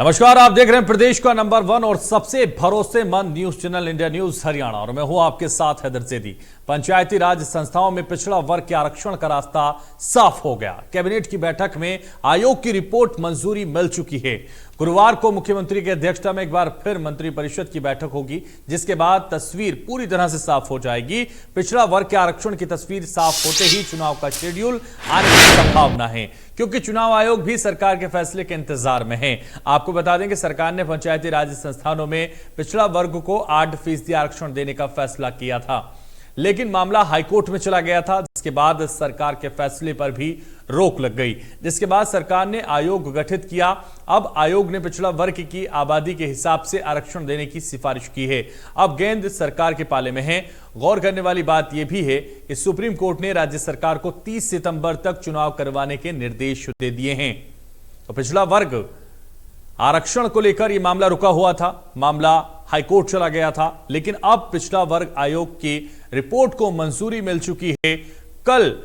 नमस्कार, आप देख रहे हैं प्रदेश का नंबर 1 और सबसे भरोसेमंद news channel India news Haryana और मैं हूं आपके साथ हैदर जैदी। पंचायती राज संस्थाओं में पिछड़ा वर्ग के आरक्षण का रास्ता साफ हो गया। कैबिनेट की बैठक में आयोग की रिपोर्ट मंजूरी मिल चुकी है। गुरुवार को मुख्यमंत्री की अध्यक्षता में एक बार फिर मंत्रिपरिषद की बैठक होगी, जिसके बाद तस्वीर पूरी तरह से साफ हो जाएगी। पिछड़ा वर्ग के आरक्षण की तस्वीर साफ होते ही चुनाव का शेड्यूल आने की संभावना है, क्योंकि चुनाव आयोग भी सरकार के फैसले के इंतजार में है। आपको बता दें कि सरकार ने पंचायती राज संस्थानों में पिछड़ा वर्ग को 8% आरक्षण देने का फैसला किया था, लेकिन मामला हाईकोर्ट में चला गया था, जिसके बाद सरकार के फैसले पर भी रोक लग गई, जिसके बाद सरकार ने आयोग गठित किया। अब आयोग ने पिछड़ा वर्ग की आबादी के हिसाब से आरक्षण देने की सिफारिश की है। अब गेंद सरकार के पाले में है। गौर करने वाली बात यह भी है कि सुप्रीम कोर्ट ने राज्य सरकार को 30 सितंबर तक चुनाव करवाने के निर्देश दे दिए हैं। तो पिछड़ा वर्ग आरक्षण को लेकर यह मामला रुका हुआ था, मामला हाईकोर्ट चला गया था, लेकिन अब पिछड़ा वर्ग आयोग की रिपोर्ट को मंजूरी मिल चुकी है। कल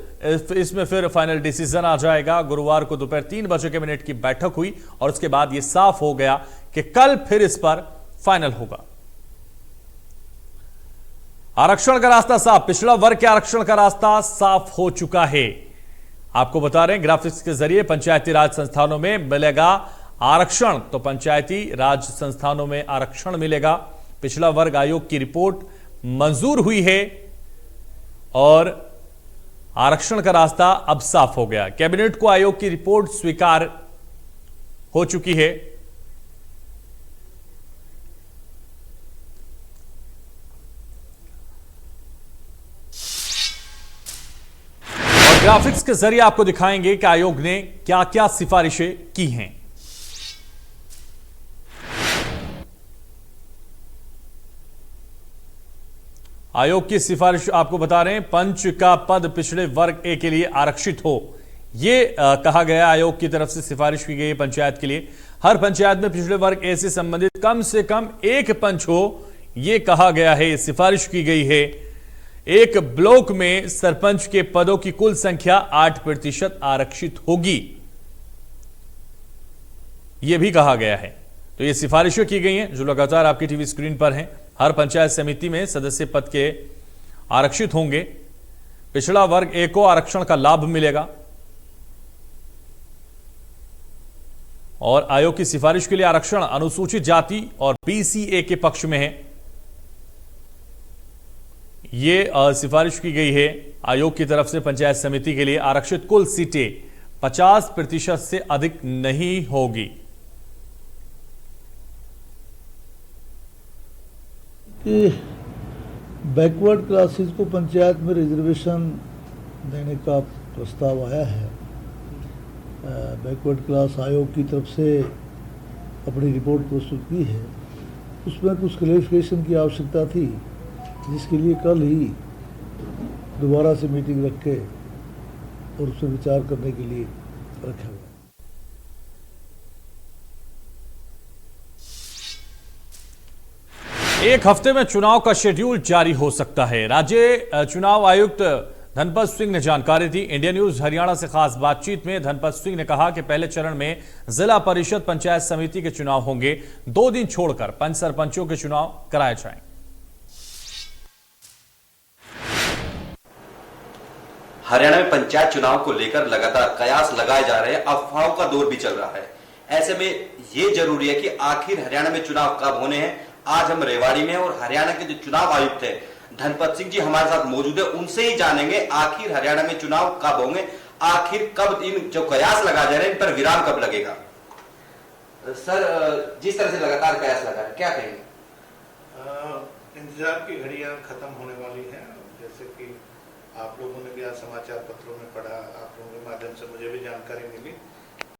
इसमें फिर फाइनल डिसीजन आ जाएगा। गुरुवार को दोपहर 3 बजे कैबिनेट की बैठक हुई और उसके बाद यह साफ हो गया कि कल फिर इस पर फाइनल होगा। आरक्षण का रास्ता साफ, पिछड़ा वर्ग के आरक्षण का रास्ता साफ हो चुका है। आपको बता रहे हैं ग्राफिक्स के जरिए पंचायती राज संस्थानों में मिलेगा आरक्षण, तो पंचायती राज संस्थानों में आरक्षण मिलेगा। पिछड़ा वर्ग आयोग की रिपोर्ट मंजूर हुई है और आरक्षण का रास्ता अब साफ हो गया। कैबिनेट को आयोग की रिपोर्ट स्वीकार हो चुकी है। और ग्राफिक्स के जरिए आपको दिखाएंगे कि आयोग ने क्या क्या सिफारिशें की हैं। आयोग की सिफारिश आपको बता रहे हैं, पंच का पद पिछड़े वर्ग ए के लिए आरक्षित हो, यह कहा गया। आयोग की तरफ से सिफारिश की गई पंचायत के लिए हर पंचायत में पिछड़े वर्ग ए से संबंधित कम से कम एक पंच हो, यह कहा गया है, सिफारिश की गई है। एक ब्लॉक में सरपंच के पदों की कुल संख्या 8% आरक्षित होगी, यह भी कहा गया है। तो ये सिफारिशें की गई हैं जो लगातार आपकी टीवी स्क्रीन पर हैं। हर पंचायत समिति में सदस्य पद के आरक्षित होंगे। पिछड़ा वर्ग ए को आरक्षण का लाभ मिलेगा और आयोग की सिफारिश के लिए आरक्षण अनुसूचित जाति और बीसीए के पक्ष में है। यह सिफारिश की गई है आयोग की तरफ से। पंचायत समिति के लिए आरक्षित कुल सीटें 50% से अधिक नहीं होगी। कि बैकवर्ड क्लासेस को पंचायत में रिजर्वेशन देने का प्रस्ताव आया है। बैकवर्ड क्लास आयोग की तरफ से अपनी रिपोर्ट प्रस्तुत की है। उसमें कुछ क्लैरिफिकेशन की आवश्यकता थी, जिसके लिए कल ही दोबारा से मीटिंग रख के और उस पर विचार करने के लिए रखा गया। एक हफ्ते में चुनाव का शेड्यूल जारी हो सकता है। राज्य चुनाव आयुक्त धनपत सिंह ने जानकारी दी। इंडिया न्यूज हरियाणा से खास बातचीत में धनपत सिंह ने कहा कि पहले चरण में जिला परिषद पंचायत समिति के चुनाव होंगे। 2 दिन छोड़कर पंच सरपंचों के चुनाव कराए जाएंगे। हरियाणा में पंचायत चुनाव को लेकर लगातार कयास लगाए जा रहे हैं, अफवाहों का दौर भी चल रहा है। ऐसे में यह जरूरी है कि आखिर हरियाणा में चुनाव कब होने हैं। आज हम रेवाड़ी में और हरियाणा के जो चुनाव आयुक्त है धनपत सिंह जी हमारे साथ मौजूद है, उनसे ही जानेंगे आखिर हरियाणा में चुनाव कब होंगे, आखिर कब इन जो कयास लगा जा रहे हैं इन पर विराम कब लगेगा। सर, जिस तरह से लगातार कयास लगा रहे हैं, क्या कहेंगे? इंतजार की घड़ियां खत्म होने वाली हैं। जैसे कि आप लोगों ने भी आज समाचार पत्रों में पढ़ा, आप लोगों के माध्यम से मुझे भी जानकारी मिली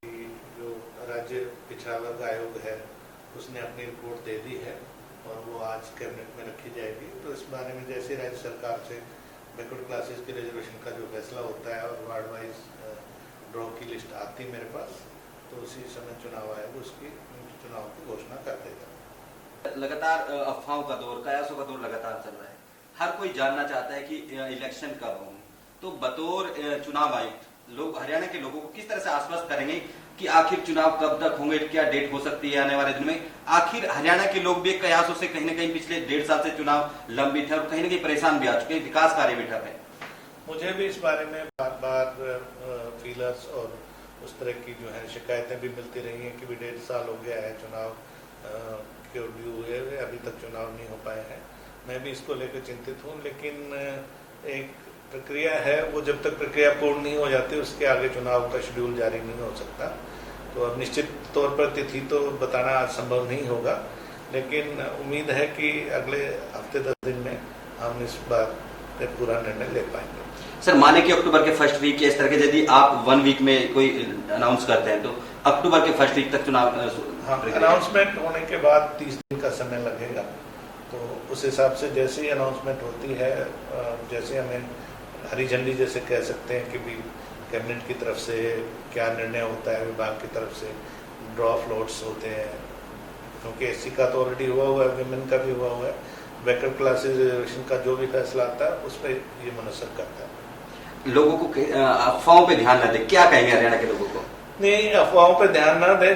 कि जो राज्य पिछड़ा वर्ग आयोग है उसने अपनी रिपोर्ट दे दी है और वो आज कैबिनेट में रखी जाएगी। तो इस बारे में जैसे राज्य सरकार से बैकवर्ड क्लासेस के रिजर्वेशन का जो फैसला होता है और वार्ड वाइज ड्रॉ की लिस्ट आती है मेरे पास, तो उसी समय चुनाव आयोग उसकी चुनाव की घोषणा कर देगा। लगातार अफवाहों का दौर, कयासों का दौर लगातार चल रहा है। हर कोई जानना चाहता है कि इलेक्शन कब होंगे। तो बतौर चुनाव आयुक्त लोग हरियाणा के लोगों को किस तरह से आश्वस्त करेंगे कि आखिर चुनाव कब तक होंगे, क्या डेट हो सकती है आने वाले दिन में। आखिर हरियाणा के लोग भी कयासों से कहीं ना कहीं पिछले 1.5 साल से चुनाव लंबित है और कहीं ना कहीं परेशान भी आ चुके हैं, विकास कार्य भी ठप है। मुझे भी इस बारे में बार बार फीलर्स और उस तरह की जो है शिकायतें भी मिलती रही हैं कि भी 1.5 साल हो गया है चुनाव क्यों ड्यू हुए, अभी तक चुनाव नहीं हो पाए हैं। मैं भी इसको लेकर चिंतित हूँ, लेकिन एक प्रक्रिया है, वो जब तक प्रक्रिया पूर्ण नहीं हो जाती उसके आगे चुनाव का शेड्यूल जारी नहीं हो सकता। तो अब निश्चित तौर पर तिथि तो बताना आज संभव नहीं होगा, लेकिन उम्मीद है कि अगले हफ्ते 10 दिन में हम इस बात पे पूरा निर्णय ले पाएंगे। सर, माने कि अक्टूबर के फर्स्ट वीक इस तरह के यदि आप 1 वीक में कोई अनाउंस करते हैं तो अक्टूबर के फर्स्ट वीक तक चुनाव अनाउंसमेंट होने के बाद 30 दिन का समय लगेगा। तो उस हिसाब से जैसे ही अनाउंसमेंट होती है, जैसे हमें हरी झंडी जैसे कह सकते हैं कि भी कैबिनेट की तरफ से क्या निर्णय होता है, विभाग की तरफ से ड्रॉ फ्लोट्स होते हैं, क्योंकि एससी का तो ऑलरेडी हुआ है, विमेन का भी हुआ है, बैकवर्ड क्लासेस रिजर्वेशन का जो भी फैसला आता है उस पर ये मुनसर करता है। लोगों को अफवाहों पे ध्यान न दें, क्या कहेंगे हरियाणा के लोगों को? नहीं, अफवाहों पे ध्यान ना दें,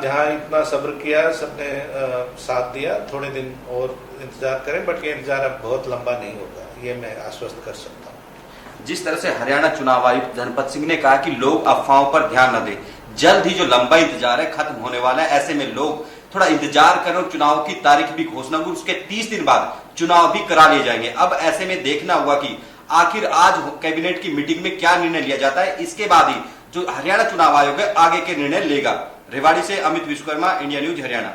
जहाँ इतना सब्र किया सबने साथ दिया, थोड़े दिन और इंतजार करें, बट ये इंतजार अब बहुत लंबा नहीं होगा, ये मैं आश्वस्त कर सकता हूँ। जिस तरह से हरियाणा चुनाव आयुक्त धनपत सिंह ने कहा कि लोग अफवाहों पर ध्यान न दें, जल्द ही जो लंबा इंतजार है खत्म होने वाला है, ऐसे में लोग थोड़ा इंतजार करें और चुनाव की तारीख भी घोषणा होगी, उसके 30 दिन बाद चुनाव भी करा लिए जाएंगे। अब ऐसे में देखना होगा कि आखिर आज कैबिनेट की मीटिंग में क्या निर्णय लिया जाता है, इसके बाद ही जो हरियाणा चुनाव आयोग है आगे के निर्णय लेगा। रेवाड़ी से Amit Vishwakarma, India news Haryana.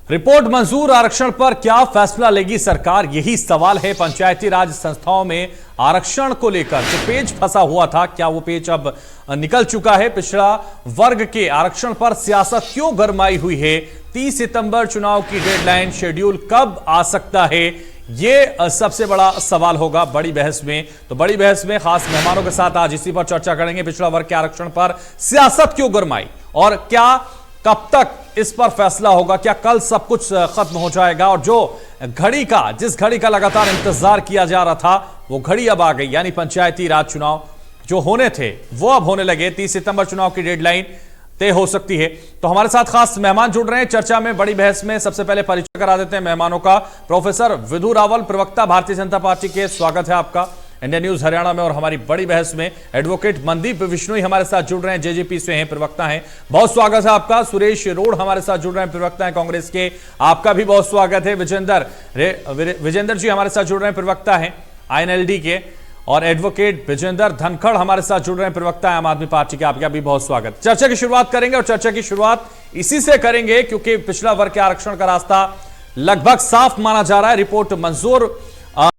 Report मंजूर, आरक्षण पर क्या फैसला लेगी सरकार, यही सवाल है। पंचायती राज संस्थाओं में आरक्षण को लेकर जो पेच फंसा हुआ था, क्या वो पेच अब निकल चुका है? पिछड़ा वर्ग के आरक्षण पर सियासत क्यों गरमाई हुई है? 30 सितंबर चुनाव की डेडलाइन, शेड्यूल कब आ सकता है? ये सबसे बड़ा सवाल होगा बड़ी बहस में। तो बड़ी बहस में खास मेहमानों के साथ आज इसी पर चर्चा करेंगे। पिछड़ा वर्ग के आरक्षण पर सियासत क्यों गरमाई और क्या कब तक इस पर फैसला होगा? क्या कल सब कुछ खत्म हो जाएगा और जो जिस घड़ी का लगातार इंतजार किया जा रहा था वो घड़ी अब आ गई, यानी पंचायती राज चुनाव जो होने थे वो अब होने लगे। 30 सितंबर चुनाव की डेडलाइन तय हो सकती है। तो हमारे साथ खास मेहमान जुड़ रहे हैं चर्चा में, बड़ी बहस में। सबसे पहले परिचय करा देते हैं मेहमानों का। प्रोफेसर विधु रावल, प्रवक्ता भारतीय जनता पार्टी के, स्वागत है आपका इंडिया न्यूज हरियाणा में। और हमारी बड़ी बहस में एडवोकेट मनदीप बिश्नोई हमारे साथ जुड़ रहे हैं, जेजेपी से हैं, प्रवक्ता हैं, बहुत स्वागत है आपका। सुरेश रोड हमारे साथ जुड़ रहे हैं, प्रवक्ता हैं कांग्रेस के, आपका भी बहुत स्वागत है। विजेंद्र जी हमारे साथ जुड़ रहे हैं, प्रवक्ता हैं आईएनएलडी के। और एडवोकेट विजेंद्र धनखड़ हमारे साथ जुड़ रहे हैं, प्रवक्ता है आम आदमी पार्टी के, आपका भी बहुत स्वागत। चर्चा की शुरुआत करेंगे और चर्चा की शुरुआत इसी से करेंगे क्योंकि पिछड़ा वर्ग के आरक्षण का रास्ता लगभग साफ माना जा रहा है। रिपोर्ट मंजूर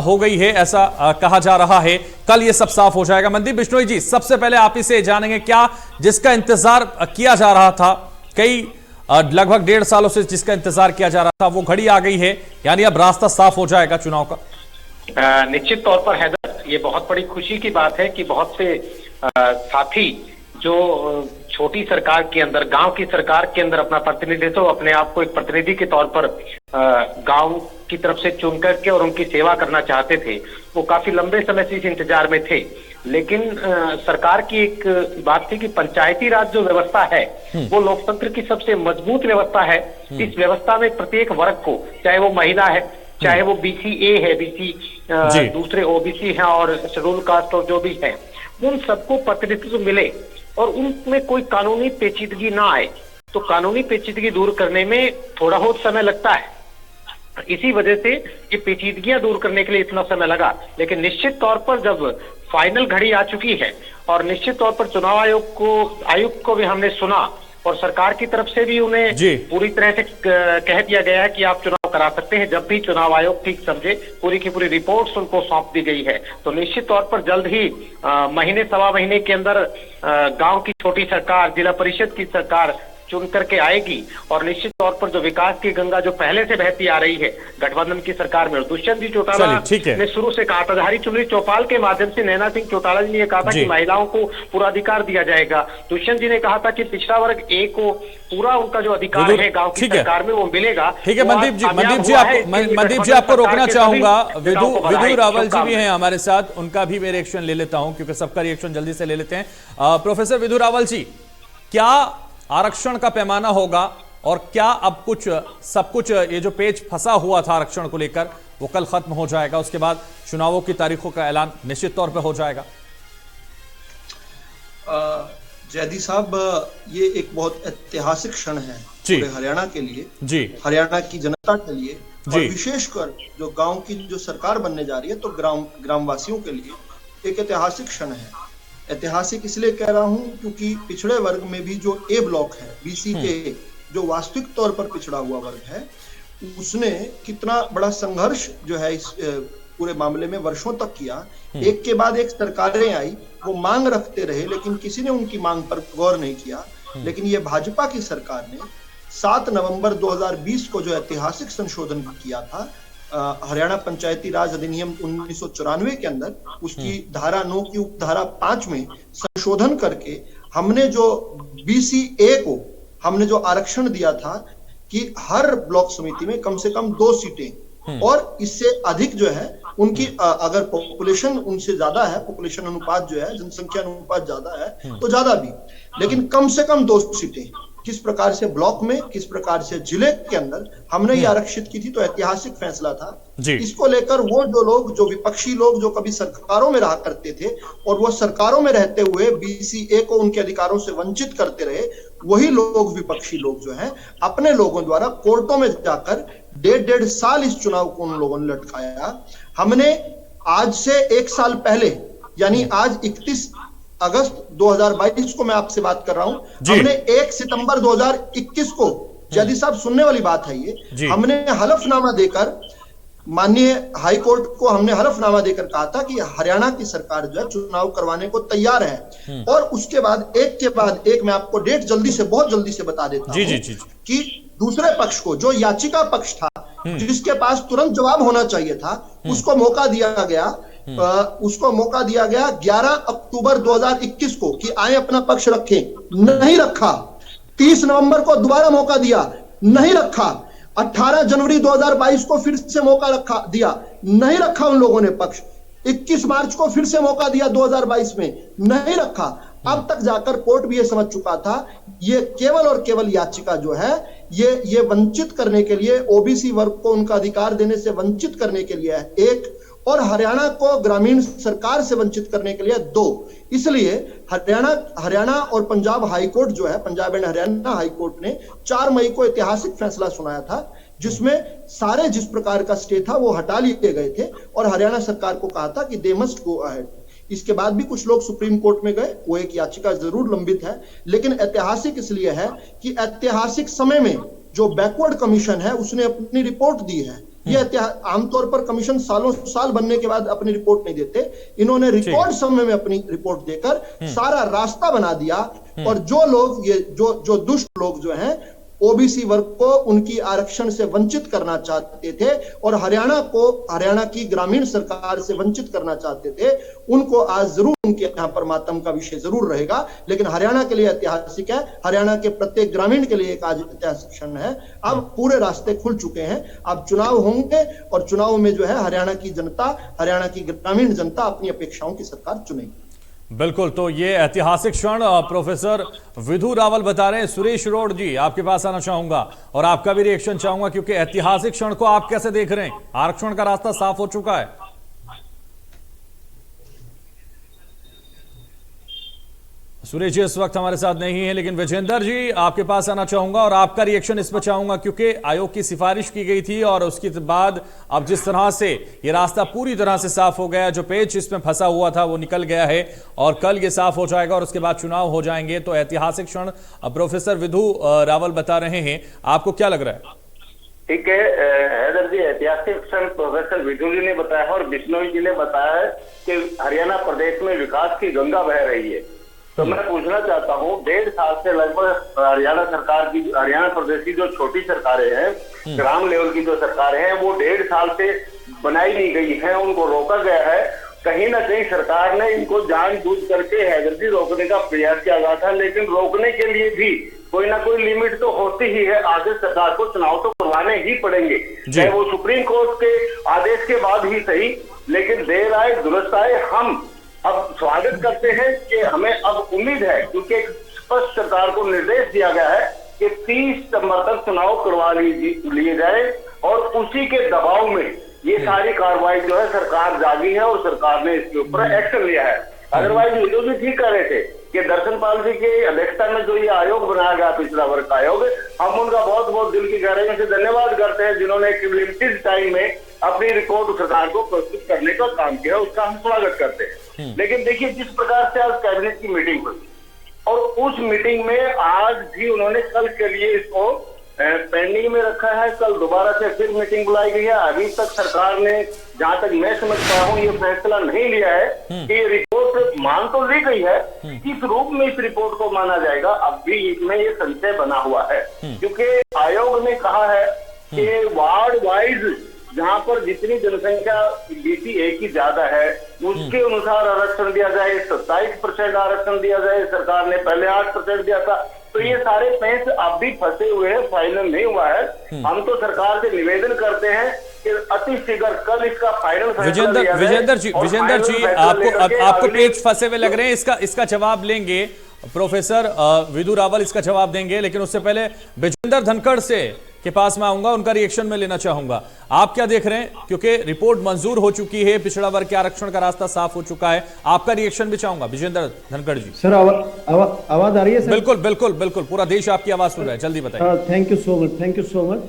हो गई है ऐसा कहा जा रहा है, कल ये सब साफ हो जाएगा। मनदीप बिश्नोई जी, सबसे पहले आप ही से जानेंगे, क्या जिसका इंतजार किया जा रहा था, कई लगभग 1.5 सालों से जिसका इंतजार किया जा रहा था, वो घड़ी आ गई है, यानी अब रास्ता साफ हो जाएगा चुनाव का? निश्चित तौर पर हैदर, ये बहुत बड़ी खुशी की बात है कि बहुत से साथी जो छोटी सरकार के अंदर, गांव की सरकार के अंदर अपना प्रतिनिधित्व, अपने आप को एक प्रतिनिधि के तौर पर गांव की तरफ से चुन करके और उनकी सेवा करना चाहते थे, वो काफी लंबे समय से इस इंतजार में थे। लेकिन सरकार की एक बात थी कि पंचायती राज जो व्यवस्था है वो लोकतंत्र की सबसे मजबूत व्यवस्था है। इस व्यवस्था में प्रत्येक वर्ग को, चाहे वो महिला है, चाहे वो BCA है, BC दूसरे OBC हैं और शेड्यूल कास्ट और जो भी है, उन सबको प्रतिनिधित्व मिले और उनमें कोई कानूनी पेचीदगी ना आए। तो कानूनी पेचीदगी दूर करने में थोड़ा बहुत समय लगता है, इसी वजह से ये पेचीदगियां दूर करने के लिए इतना समय लगा। लेकिन निश्चित तौर पर जब फाइनल घड़ी आ चुकी है और निश्चित तौर पर चुनाव आयुक्त को भी हमने सुना और सरकार की तरफ से भी उन्हें जी। पूरी तरह से कह दिया गया है कि आप चुनाव करा सकते हैं जब भी चुनाव आयोग ठीक समझे। पूरी की पूरी रिपोर्ट्स उनको सौंप दी गई है। तो निश्चित तौर पर जल्द ही महीने सवा महीने के अंदर गांव की छोटी सरकार, जिला परिषद की सरकार चुन करके आएगी और निश्चित तौर पर जो विकास की गंगा जो पहले से बहती आ रही है गठबंधन की सरकार में, दुष्यंत जी चौटाला चलिए, ठीक है। ने शुरू से कहा था, हरी चुनरी चौपाल के माध्यम से नैना सिंह चौटाला जी ने कहा था जी। कि महिलाओं को पूरा अधिकार दिया जाएगा। दुष्यंत जी ने कहा था कि पिछड़ा वर्ग ए को पूरा उनका जो अधिकार विदुर, है गांव की ठीक है। सरकार में वो मिलेगा। ठीक है वो आज मनदीप जी, कामयाब मनदीप जी हुआ आपको है। इसके लिए मनदीप जी गठबंधन आपको रोकना सरकार के चाहूंगा। सभी नेताओं को बधाई, विदु रावल जी शुभकामनाएं। भी हैं हमारे साथ, उनका भी मैं रिएक्शन ले लेता हूं क्योंकि सबका रिएक्शन जल्दी से ले लेते हैं। प्रोफेसर विदु रावल जी, क्या आरक्षण का पैमाना होगा और क्या अब कुछ सब कुछ ये जो पेच फंसा हुआ था आरक्षण को लेकर वो कल खत्म हो जाएगा, उसके बाद चुनावों की तारीखों का ऐलान निश्चित तौर पे हो जाएगा? जैदी साहब, ये एक बहुत ऐतिहासिक क्षण है जी। पूरे हरियाणा के लिए, जी, हरियाणा की जनता के लिए और जी। विशेषकर जो गांव की जो सरकार बनने जा रही है तो ग्रामवासियों के लिए एक ऐतिहासिक क्षण है। ऐतिहासिक इसलिए कह रहा हूं क्योंकि पिछड़े वर्ग में भी जो ए ब्लॉक है, बीसी के जो वास्तविक तौर पर पिछड़ा हुआ वर्ग है, उसने कितना बड़ा संघर्ष जो है इस पूरे मामले में वर्षों तक किया। एक के बाद एक सरकारें आई, वो मांग रखते रहे लेकिन किसी ने उनकी मांग पर गौर नहीं किया। लेकिन ये भाजपा की सरकार ने 7 नवंबर 2020 को जो ऐतिहासिक संशोधन किया था हरियाणा पंचायती राज अधिनियम 1994 के अंदर, उसकी धारा 9 की उपधारा 5 में संशोधन करके हमने जो BCA को हमने जो आरक्षण दिया था कि हर ब्लॉक समिति में कम से कम 2 सीटें और इससे अधिक जो है उनकी अगर पॉपुलेशन उनसे ज्यादा है, पॉपुलेशन अनुपात जो है, जनसंख्या अनुपात ज्यादा है तो ज्यादा भी, लेकिन कम से कम 2 सीटें किस प्रकार से ब्लॉक में, किस प्रकार से जिले के अंदर हमने ये आरक्षित की थी। तो ऐतिहासिक फैसला था जी। इसको लेकर वो जो लोग, जो विपक्षी लोग जो कभी सरकारों में रहा करते थे और वो सरकारों में रहते हुए BCA को उनके अधिकारों से वंचित करते रहे, वही लोग, विपक्षी लोग जो हैं, अपने लोगों द्वारा कोर्टों में जाकर 1.5 साल इस चुनाव को उन लोगों ने लटकाया। हमने आज से 1 साल पहले, यानी आज 31 अगस्त 2022 को मैं आपसे बात कर रहा हूं, हमने 1 सितंबर 2021 को, जैदी साहब सुनने वाली बात है ये, हमने हलफनामा देकर माननीय हाई कोर्ट को हमने हलफनामा देकर कहा था कि हरियाणा की सरकार जो है चुनाव करवाने को तैयार है। और उसके बाद एक के बाद एक, मैं आपको डेट जल्दी से, बहुत जल्दी से बता देता हूं कि दूसरे पक्ष को, जो याचिका पक्ष था, जिसके पास तुरंत जवाब होना चाहिए था, उसको मौका दिया गया। उसको मौका दिया गया 11 अक्टूबर 2021 को कि आए अपना पक्ष रखें, नहीं रखा। 30 नवंबर को दोबारा मौका दिया, नहीं रखा। 18 जनवरी 2022 को फिर से मौका दिया, नहीं रखा उन लोगों ने पक्ष। 21 मार्च को फिर से मौका दिया 2022 में, नहीं रखा। अब तक जाकर कोर्ट भी ये समझ चुका था ये केवल और केवल याचिका जो है ये वंचित करने के लिए, ओबीसी वर्ग को उनका अधिकार देने से वंचित करने के लिए है, 1, और हरियाणा को ग्रामीण सरकार से वंचित करने के लिए 2। इसलिए हरियाणा और पंजाब हाई कोर्ट जो है, Punjab and Haryana high court ने 4 मई को ऐतिहासिक फैसला सुनाया था, जिसमें सारे जिस प्रकार का स्टे था वो हटा लिए गए थे और हरियाणा सरकार को कहा था कि दे मस्ट गो अहेड। इसके बाद भी कुछ लोग सुप्रीम कोर्ट में गए, वो एक याचिका जरूर लंबित है, लेकिन ऐतिहासिक इसलिए है कि ऐतिहासिक समय में जो बैकवर्ड कमीशन है उसने अपनी रिपोर्ट दी है। ये आमतौर पर कमीशन सालों साल बनने के बाद अपनी रिपोर्ट नहीं देते, इन्होंने रिकॉर्ड समय में अपनी रिपोर्ट देकर सारा रास्ता बना दिया। और जो लोग, ये जो दुष्ट लोग जो हैं, ओबीसी वर्ग को उनकी आरक्षण से वंचित करना चाहते थे और हरियाणा की ग्रामीण सरकार से वंचित करना चाहते थे, उनको आज जरूर उनके यहाँ पर मातम का विषय जरूर रहेगा। लेकिन हरियाणा के लिए ऐतिहासिक है, हरियाणा के प्रत्येक ग्रामीण के लिए एक आज ऐतिहासिक क्षण है। अब पूरे रास्ते खुल चुके हैं, अब चुनाव होंगे और चुनाव में जो है हरियाणा की जनता, हरियाणा की ग्रामीण जनता अपनी अपेक्षाओं की सरकार चुनेगी। बिल्कुल, तो ये ऐतिहासिक क्षण प्रोफेसर विधु रावल बता रहे हैं। सुरेश रोड जी, आपके पास आना चाहूंगा और आपका भी रिएक्शन चाहूंगा, क्योंकि ऐतिहासिक क्षण को आप कैसे देख रहे हैं? आरक्षण का रास्ता साफ हो चुका है। सुरेश जी इस वक्त हमारे साथ नहीं है, लेकिन विजेंद्र जी आपके पास आना चाहूंगा और आपका रिएक्शन इस पर चाहूंगा, क्योंकि आयोग की सिफारिश की गई थी और उसके बाद अब जिस तरह से ये रास्ता पूरी तरह से साफ हो गया, जो पेच इसमें फंसा हुआ था वो निकल गया है और कल ये साफ हो जाएगा और उसके बाद चुनाव हो जाएंगे। तो ऐतिहासिक क्षण प्रोफेसर विधु रावल बता रहे हैं, आपको क्या लग रहा है? ठीक है हैदर जी, ऐतिहासिक क्षण प्रोफेसर विधु जी ने बताया और बिश्नोई जी ने बताया है कि हरियाणा प्रदेश में विकास की गंगा बह रही है। तो मैं पूछना चाहता हूँ, 1.5 साल से लगभग हरियाणा प्रदेश की जो छोटी सरकारें हैं, ग्राम लेवल की जो सरकारें हैं, वो 1.5 साल से बनाई नहीं गई है, उनको रोका गया है। कहीं ना कहीं सरकार ने इनको जानबूझ करके हैदर जी रोकने का प्रयास किया गया था, लेकिन रोकने के लिए भी कोई ना कोई लिमिट तो होती ही है। आगे सरकार को चुनाव तो करवाने ही पड़ेंगे, चाहे वो सुप्रीम कोर्ट के आदेश के बाद ही सही, लेकिन देर आए दुरुस्त आए। हम अब स्वागत करते हैं कि हमें अब उम्मीद है, क्योंकि एक स्पष्ट सरकार को निर्देश दिया गया है कि 30 सितंबर तक चुनाव करवा लिए जाए और उसी के दबाव में ये सारी कार्रवाई जो है सरकार जागी है और सरकार ने इसके ऊपर एक्शन लिया है। अदरवाइज विधु जी ठीक कर रहे थे कि दर्शनपाल जी की अध्यक्षता में जो ये आयोग बनाया गया, पिछड़ा वर्ग आयोग, हम उनका बहुत बहुत दिल की गहराइयों से धन्यवाद करते हैं, जिन्होंने एक लिमिटेड टाइम में अपनी रिपोर्ट सरकार को प्रस्तुत करने का काम किया, उसका हम स्वागत करते हैं। लेकिन देखिए, जिस प्रकार से आज कैबिनेट की मीटिंग हुई और उस मीटिंग में आज भी उन्होंने कल के लिए इसको पेंडिंग में रखा है, कल दोबारा से फिर मीटिंग बुलाई गई है। अभी तक सरकार ने, जहां तक मैं समझ पाया हूं, ये फैसला नहीं लिया है कि रिपोर्ट मान तो ली गई है, किस रूप में इस रिपोर्ट को माना जाएगा अब भी इसमें ये संशय बना हुआ है। क्योंकि आयोग ने कहा है कि वार्ड वाइज जहां पर जितनी जनसंख्या BC1 की ज्यादा है उसके अनुसार आरक्षण दिया जाए, 27% आरक्षण दिया जाए। सरकार ने पहले 8% दिया था। तो ये सारे पेंच अब भी फंसे हुए हैं, फाइनल नहीं हुआ है। हम तो सरकार से निवेदन करते हैं कि अति शीघ्र कल इसका फाइनल विजेंद्र जी आपको पेच फंसे हुए लग रहे हैं, इसका जवाब लेंगे प्रोफेसर विधु रावल, इसका जवाब देंगे, लेकिन उससे पहले विजेंद्र धनखड़ से के पास मैं आऊंगा, उनका रिएक्शन में लेना चाहूंगा। आप क्या देख रहे हैं, क्योंकि रिपोर्ट मंजूर हो चुकी है, पिछड़ा वर्ग के आरक्षण का रास्ता साफ हो चुका है, आपका रिएक्शन भी चाहूंगा विजेंद्र धनखड़ जी। सर आवाज आ रही है सर? बिल्कुल बिल्कुल बिल्कुल, पूरा देश आपकी आवाज सुन रहा है, जल्दी बताइए। Thank you so much.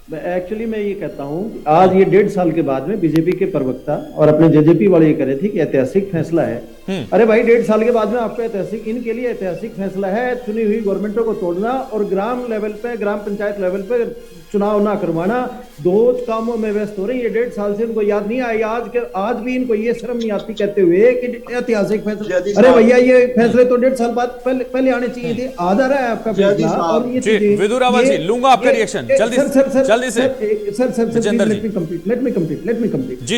Actually मैं ये कहता हूँ, आज ये 1.5 साल के बाद में बीजेपी के प्रवक्ता और अपने जेजेपी वाले ये कह रहे थे कि ऐतिहासिक फैसला है। अरे भाई, 1.5 साल के बाद में आपको इनके लिए ऐतिहासिक फैसला है चुनी हुई गवर्नमेंटों को तोड़ना और ग्राम लेवल पे, ग्राम पंचायत लेवल पे चुनाव ना करवाना। 2 कामों में व्यस्त हो रही है। 1.5 साल से उनको याद नहीं आई, आज भी इनको ये शर्म नहीं आती कहते हुए कि ऐतिहासिक फैसला। अरे भैया, ये फैसले तो 1.5 साल बाद पहले आने चाहिए थे। आज आ रहा है आपका फैसला। और ये विधु रावल जी, लूंगा आपका रिएक्शन जल्दी से। Let me complete. जी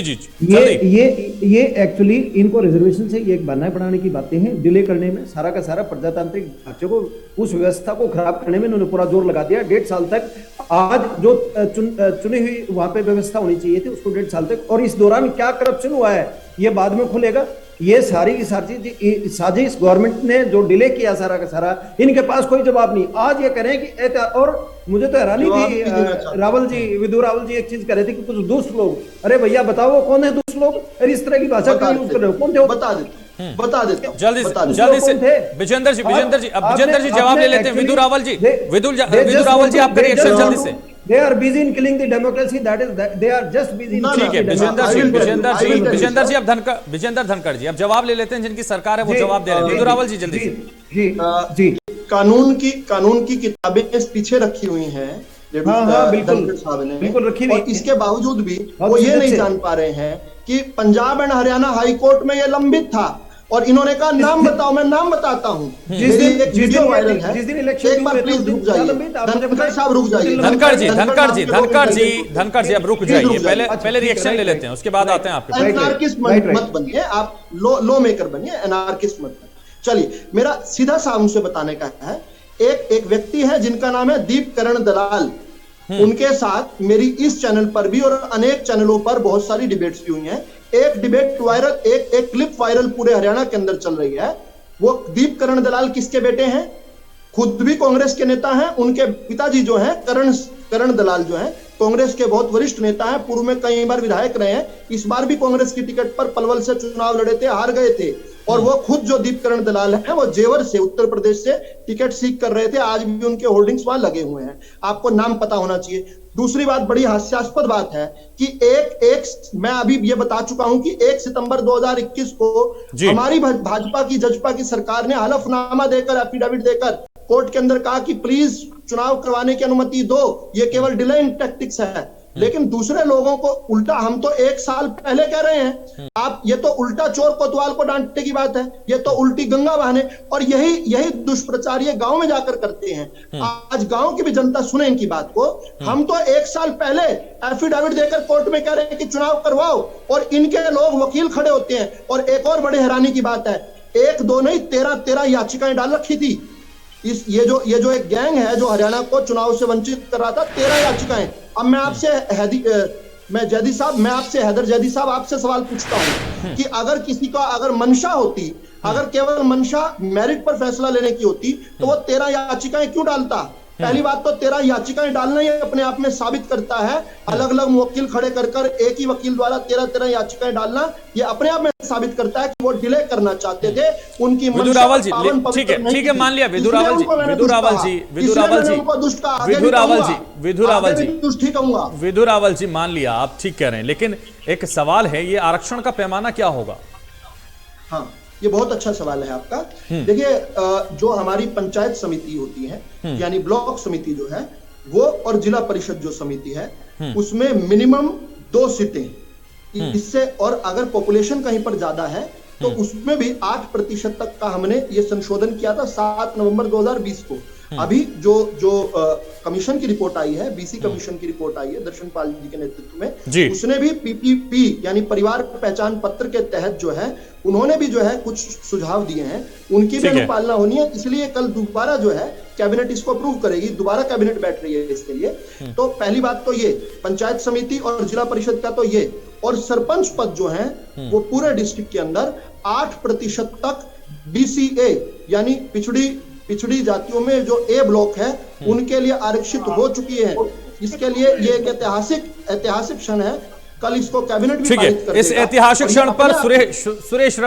ये एक्चुअली इनको रिजर्वेशन से ये एक बहाना बनाने की बातें हैं, डिले करने में, सारा का सारा प्रजातांत्रिक ढांचे को, उस व्यवस्था को खराब करने में इन्होंने पूरा जोर लगा दिया। 1.5 साल तक आज जो चुनी हुई वहां पे व्यवस्था होनी चाहिए थी उसको 1.5 साल तक, और इस दौरान क्या करप्शन हुआ है ये बाद में खुलेगा। ये सारी की सारी साजिश गवर्नमेंट ने जो डिले किया सारा का सारा, इनके पास कोई जवाब नहीं। आज ये करें कि और मुझे तो हैरानी थी रावल जी, विधु रावल जी एक चीज कह रहे थे कि कुछ दुष्ट लोग। अरे भैया बताओ वो कौन है दुष्ट लोग? अरे इस तरह की भाषा क्यों यूज कर रहे हो? कौन थे? बता देता हूं जल्दी से। विजेंद्र जी अब विजेंद्र जी जवाब ले लेते हैं। विधु रावल जी आपका रिएक्शन जल्दी से। They are busy in killing the democracy. They are just busy in ठीक है विजेंद्र जी अब विजेंद्र धनखड़ जी अब जवाब ले लेते हैं, जिनकी सरकार है वो जवाब दे रहे हैं। विधु रावल जी जल्दी से। जी कानून की किताबें पीछे रखी हुई हैं बिल्कुल रखी हुई, और इसके बावजूद भी वो ये नहीं जान पा रहे हैं कि Punjab and Haryana high court में ये लंबित था और इन्होंने कहा नाम बताओ। मैं नाम बताता हूँ, एक वीडियो वायरल है, एक बार प्लीज रुक जाइए धनखड़ साहब, रुक जाइए। धनखड़ जी अब रुक जाइए, पहले रिएक्शन ले लेते हैं, उसके बाद आते हैं आपके। एनार्किस्ट मत बनिए आप, लॉ मेकर बनिए, एनार्किस्ट मत बनिए। चलिए, मेरा सीधा सा उनसे बताने का है। एक व्यक्ति है जिनका नाम है दीपकरण दलाल, उनके साथ मेरी इस चैनल पर भी और अनेक चैनलों पर बहुत सारी डिबेट्स की हुई हैं। एक डिबेट वायरल, एक क्लिप वायरल पूरे हरियाणा के अंदर चल रही है। वो दीपकरण दलाल किसके बेटे हैं? खुद भी कांग्रेस के नेता हैं। उनके पिताजी जो हैं करण दलाल जो हैं कांग्रेस के बहुत वरिष्ठ नेता हैं, पूर्व में कई बार विधायक रहे हैं। इस बार भी कांग्रेस की टिकट पर पलवल से चुनाव लड़े थे, हार गए थे। और वो खुद जो दीपकरण दलाल हैं वो जेवर से उत्तर प्रदेश से टिकट सीख कर रहे थे। आज भी उनके होर्डिंग्स वहां लगे हुए हैं, आपको नाम पता होना चाहिए। दूसरी बात, बड़ी हास्यास्पद बात है कि मैं अभी ये बता चुका हूं कि 1 सितंबर 2021 को हमारी भाजपा की जजपा की सरकार ने हलफनामा देकर, एफिडेविट देकर कोर्ट के अंदर कहा कि प्लीज चुनाव करवाने की अनुमति दो, ये केवल डिलेइंग टैक्टिक्स है। लेकिन दूसरे लोगों को उल्टा, हम तो 1 साल पहले कह रहे हैं, आप ये तो उल्टा चोर कोतवाल को डांटने की बात है, ये तो उल्टी गंगा बहाने, और यही दुष्प्रचार ये गांव में जाकर करते हैं। आज गांव की भी जनता सुने इनकी बात को। हम तो 1 साल पहले एफिडेविट देकर कोर्ट में कह रहे हैं कि चुनाव करवाओ, और इनके लोग वकील खड़े होते हैं। और एक और बड़ी हैरानी की बात है, 1 2 नहीं 13 याचिकाएं डाल रखी थी। ये जो एक गैंग है जो हरियाणा को चुनाव से वंचित कर रहा था, 13 याचिकाएं। अब मैं आपसे हैदर जैदी साहब आपसे सवाल पूछता हूं कि अगर किसी का अगर मंशा होती, अगर केवल मंशा मेरिट पर फैसला लेने की होती, तो वो 13 याचिकाएं क्यों डालता? पहली बात तो 13 याचिकाएं डालना ही अपने आप में साबित करता है, अलग अलग वकील खड़े कर एक ही वकील द्वारा 13 याचिकाएं डालना, ये अपने आप में साबित करता है कि वो डिले करना चाहते थे। उनकी विधु रावल जी, ठीक है, मान लिया। विधु रावल जी, मान लिया, आप ठीक कह रहे हैं, लेकिन एक सवाल है, ये आरक्षण का पैमाना क्या होगा? हाँ, ये बहुत अच्छा सवाल है आपका। देखिए, जो हमारी पंचायत समिति होती है, यानी ब्लॉक समिति जो है वो, और जिला परिषद जो समिति है, उसमें मिनिमम 2 सीटें, इससे और अगर पॉपुलेशन कहीं पर ज्यादा है तो उसमें भी 8% तक का हमने ये संशोधन किया था 7 नवंबर 2020 को। अभी जो कमीशन की रिपोर्ट आई है, बीसी कमीशन की रिपोर्ट आई है दर्शन पाल जी के नेतृत्व में, उसने भी पीपीपी यानी परिवार पहचान पत्र के तहत जो है, उन्होंने भी जो है कुछ सुझाव दिए हैं, उनकी भी अनुपालना होनी है। इसलिए कल दोबारा जो है कैबिनेट इसको अप्रूव करेगी, दोबारा कैबिनेट बैठ रही है इसके लिए। तो पहली बात तो ये पंचायत समिति और जिला परिषद का तो ये, और सरपंच पद जो है वो पूरे डिस्ट्रिक्ट के अंदर 8% तक BCA यानी पिछड़ी जातियों में जो A ब्लॉक है उनके लिए आरक्षित हो चुकी है। इसके लिए ये एक ऐतिहासिक क्षण है, कल इसको कैबिनेट भी पारित कर देगा। इस ऐतिहासिक क्षण पर सुरेश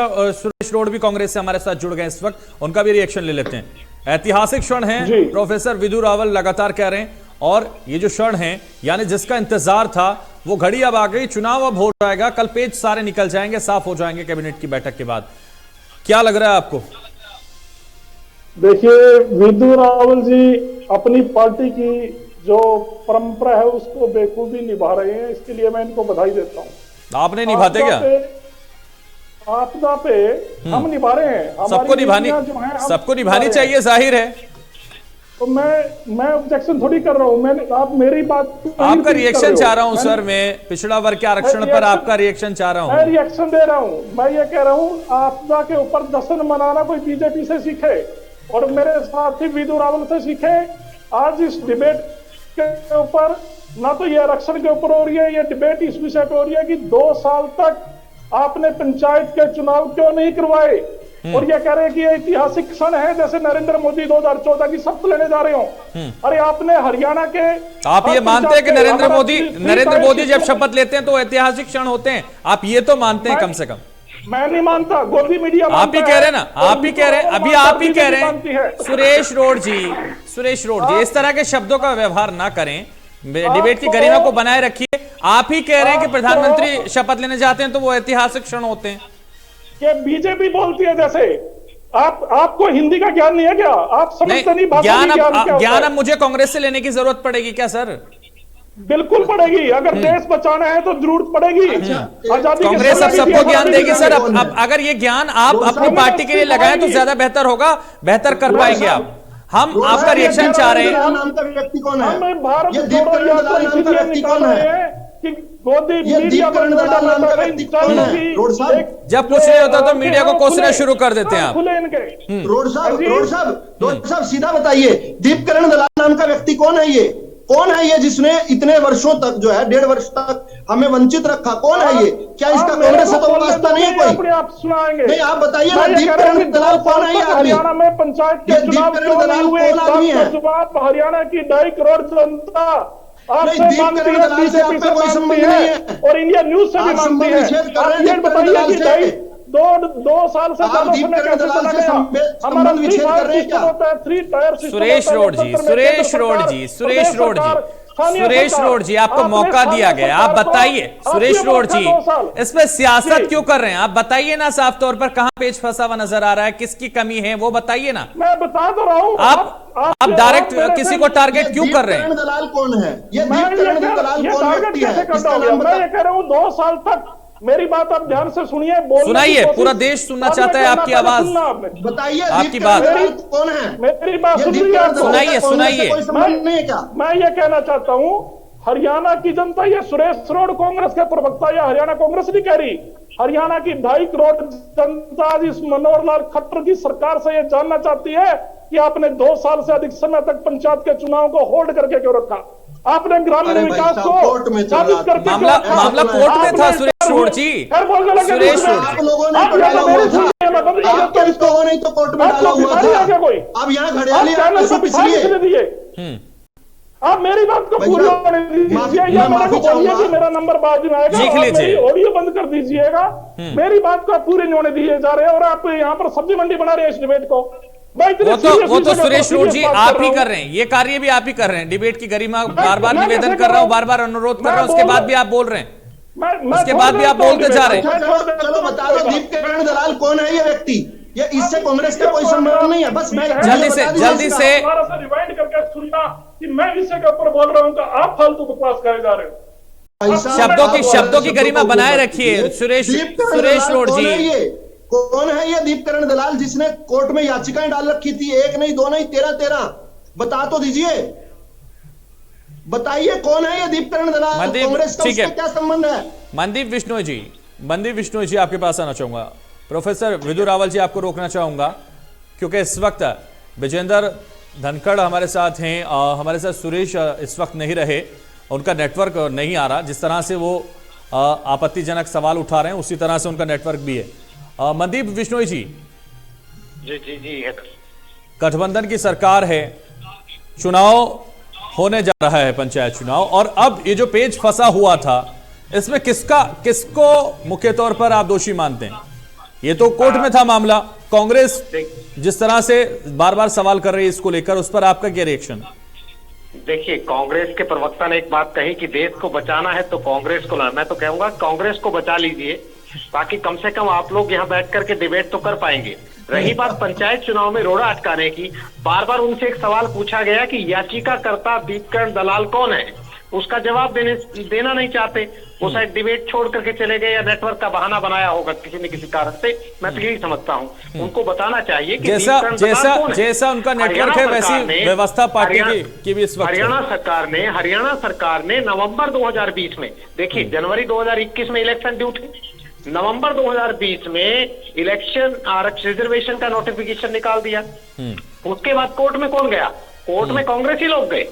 रोड भी कांग्रेस से हमारे साथ जुड़ गए इस वक्त, उनका भी रिएक्शन ले लेते हैं। ऐतिहासिक क्षण है, प्रोफेसर विधु रावल लगातार कह रहे हैं, और ये जो क्षण है यानी जिसका इंतजार था वो घड़ी अब आ गई, चुनाव अब हो जाएगा, कल पेज सारे निकल जाएंगे, साफ हो जाएंगे कैबिनेट की बैठक के बाद। क्या लग रहा है आपको? देखिए, विधु रावल जी अपनी पार्टी की जो परंपरा है उसको बेखूबी निभा रहे हैं, इसके लिए मैं इनको बधाई देता हूं। आपने निभाते क्या? आपदा पे हम निभा रहे हैं, सबको निभानी चाहिए, जाहिर है। तो मैं ऑब्जेक्शन थोड़ी कर रहा हूं, आप मेरी बात, आपका रिएक्शन चाह रहा हूं सर, मैं पिछड़ा वर्ग के आरक्षण पर आपका रिएक्शन चाह रहा हूं। मैं रिएक्शन दे रहा हूं, मैं ये कह रहा हूं आपदा के ऊपर जश्न मनाना कोई बीजेपी से सीखे और मेरे साथी विधु रावल से सीखे। आज इस डिबेट के ऊपर ना तो ये आरक्षण के ऊपर हो रही है, ये डिबेट इस विषय पे हो रही है कि 2 साल तक आपने पंचायत के चुनाव क्यों नहीं करवाए, और ये कह रहे हैं कि ये ऐतिहासिक क्षण है, जैसे नरेंद्र मोदी 2014 की शपथ लेने जा रहे हो। अरे आपने हरियाणा के, आप ये मानते हैं कि नरेंद्र मोदी जब शपथ लेते हैं तो ऐतिहासिक क्षण होते हैं? आप ये तो मानते हैं कम से कम? मैं नहीं मानता, गोदी मीडिया आप ही कह रहे हैं ना, आप ही कह रहे हैं, अभी आप ही कह रहे हैं। सुरेश रोड जी, इस तरह के शब्दों का व्यवहार ना करें, डिबेट की गरिमा को बनाए रखिए। आप ही कह रहे हैं कि प्रधानमंत्री शपथ लेने जाते हैं तो वो ऐतिहासिक क्षण होते हैं। कि बीजेपी बोलती है जैसे, आपको हिंदी का ज्ञान नहीं है क्या? आप समझते नहीं ज्ञान अब मुझे कांग्रेस से लेने की जरूरत पड़ेगी क्या सर? बिल्कुल पड़ेगी, अगर देश बचाना है तो जरूरत पड़ेगी। कांग्रेस अब सबको ज्ञान देगी सर। अब अगर ये ज्ञान आप अपनी पार्टी के लिए लगाएं तो ज्यादा बेहतर होगा, बेहतर कर पाएंगे आप। हम आपका रिएक्शन चाह रहे हैं। नाम का व्यक्ति कौन है? भारत ये दीपकरण दलाल नाम का व्यक्ति कौन है? जब कुछ नहीं होता तो मीडिया को कोसना शुरू कर देते हैं आप। रोड साहब सीधा बताइए, दीपकरण दलाल नाम का व्यक्ति कौन है? ये कौन है ये जिसने इतने वर्षों तक जो है 1.5 वर्ष तक हमें वंचित रखा? कौन है ये? क्या इसका कांग्रेस से तो वास्ता नहीं है कोई? आप सुनाएंगे नहीं, आप बताइए ना, दीपकरण दलाल कौन है ये आदमी? हरियाणा में पंचायत के चुनाव क्यों नहीं हुए? हरियाणा की 2.5 करोड़ जनता आपसे मांगती है, बीजेपी से मांगती है और इंडिया न्यूज से भी मांगती है। आप ये बताइए कि दो साल से ज्यादा समय कैसे चला गया? हमारा विच्छेद कर रहे हैं क्या? थ्री टायर सिस्टम सुरेश रोड जी, सुरेश रोड जी, सुरेश रोड जी, सुरेश रोड जी, आपको मौका दिया गया, आप बताइए सुरेश रोड जी, इसमें सियासत क्यों कर रहे हैं? आप बताइए ना साफ तौर पर, कहां पेच फंसा हुआ नजर आ रहा है, किसकी कमी है वो बताइए ना। मैं बता तो रहा हूं। आप डायरेक्ट किसी को टारगेट क्यों कर रहे हैं? दलाल कौन है? ये मैं ये कह रहा हूँ 2 साल तक, मेरी बात आप ध्यान से सुनिए, सुनाइए, पूरा देश सुनना चाहता है आपकी आवाज, बताइए आपकी बात कौन है? मेरी बात सुनाइए सुनाइए। मैं ये कहना चाहता हूँ, हरियाणा की जनता, ये सुरेश रोड कांग्रेस के प्रवक्ता या हरियाणा कांग्रेस नहीं कह रही, हरियाणा की 2.5 करोड़ जनता आज इस मनोहर लाल खट्टर की सरकार से ये जानना चाहती है कि आपने 2 साल से अधिक समय तक पंचायत के चुनाव को होल्ड करके क्यों रखा? आपने ग्रामीण विकास को साबित करके मामला कोर्ट में था सुरेश रोड जी, सुरेश रोड आप लोगों ने तो डाला हुआ था, आपके लोगों ने तो कोर्ट में डाला हुआ था। अब यहाँ घड़ियाली दिए, आप मेरी बात को पूरी होने दीजिए, या बोलिए मेरा नंबर बाद में आएगा, मेरी ऑडियो बंद कर दीजिएगा। मेरी बात को पूरी नहीं होने दिए जा रहे हैं और आप यहाँ पर सब्जी मंडी बना रहे हैं इस डिबेट को। वो तो सुरेश रोड जी आप ही कर रहे हैं, ये कार्य भी आप ही कर रहे हैं, डिबेट की गरिमा बार बार निवेदन कर रहा हूँ, बार बार अनुरोध कर रहा हूँ, उसके बाद भी आप बोल रहे हैं, उसके बाद भी आप बोलते जा रहे हैं। चलो बता दो दीपकरण दलाल कौन है ये व्यक्ति? ये इससे कांग्रेस का कोई संबंध नहीं है, बस मैं जल्दी से रिवाइंड करके सुनना कि मैं विषय के ऊपर बोल रहा हूँ, आप फालतू बकवास करे जा रहे हो। शब्दों की गरिमा बनाए रखिए सुरेश रोड जी। कौन है ये दीपकरण दलाल जिसने कोर्ट में याचिकाएं डाल रखी थी? 1 नहीं 2 नहीं 13 बता तो दीजिए, बताइए कौन है ये दीपकरण दलाल? कांग्रेस का उसका क्या संबंध है? मनदीप बिश्नोई जी आपके पास आना चाहूंगा। प्रोफेसर विदु रावल जी आपको रोकना चाहूंगा क्योंकि इस वक्त विजेंद्र धनखड़ हमारे साथ हैं, हमारे साथ सुरेश इस वक्त नहीं रहे, उनका नेटवर्क नहीं आ रहा, जिस तरह से वो आपत्तिजनक सवाल उठा रहे हैं उसी तरह से उनका नेटवर्क भी है। मनदीप बिश्नोई जी, जी गठबंधन की सरकार है, चुनाव होने जा रहा है, पंचायत चुनाव, और अब ये जो पेच फंसा हुआ था इसमें किसको मुख्य तौर पर आप दोषी मानते हैं? ये तो कोर्ट में था मामला, कांग्रेस जिस तरह से बार बार सवाल कर रही है इसको लेकर, उस पर आपका क्या रिएक्शन? देखिए, कांग्रेस के प्रवक्ता ने एक बात कही कि देश को बचाना है तो कांग्रेस को मैं तो कहूंगा कांग्रेस को बचा लीजिए, ताकि कम से कम आप लोग यहाँ बैठ करके डिबेट तो कर पाएंगे। रही बात पंचायत चुनाव में रोड़ा अटकाने की, बार बार उनसे एक सवाल पूछा गया कि याचिकाकर्ता दीपकरण दलाल कौन है, उसका जवाब देना नहीं चाहते, वो शायद डिबेट छोड़ करके चले गए या नेटवर्क का बहाना बनाया होगा किसी न किसी कारण से, मैं तो यही समझता हूँ। उनको बताना चाहिए कि जैसा उनका नेटवर्क है वैसी व्यवस्था पार्टी की भी इस वक्त। हरियाणा सरकार ने नवंबर 2020 में, देखिए जनवरी 2021 में इलेक्शन ड्यू थे, नवंबर 2020 में इलेक्शन आरक्षण रिजर्वेशन का नोटिफिकेशन निकाल दिया। उसके बाद कोर्ट में कौन गया? कोर्ट में कांग्रेसी लोग गए,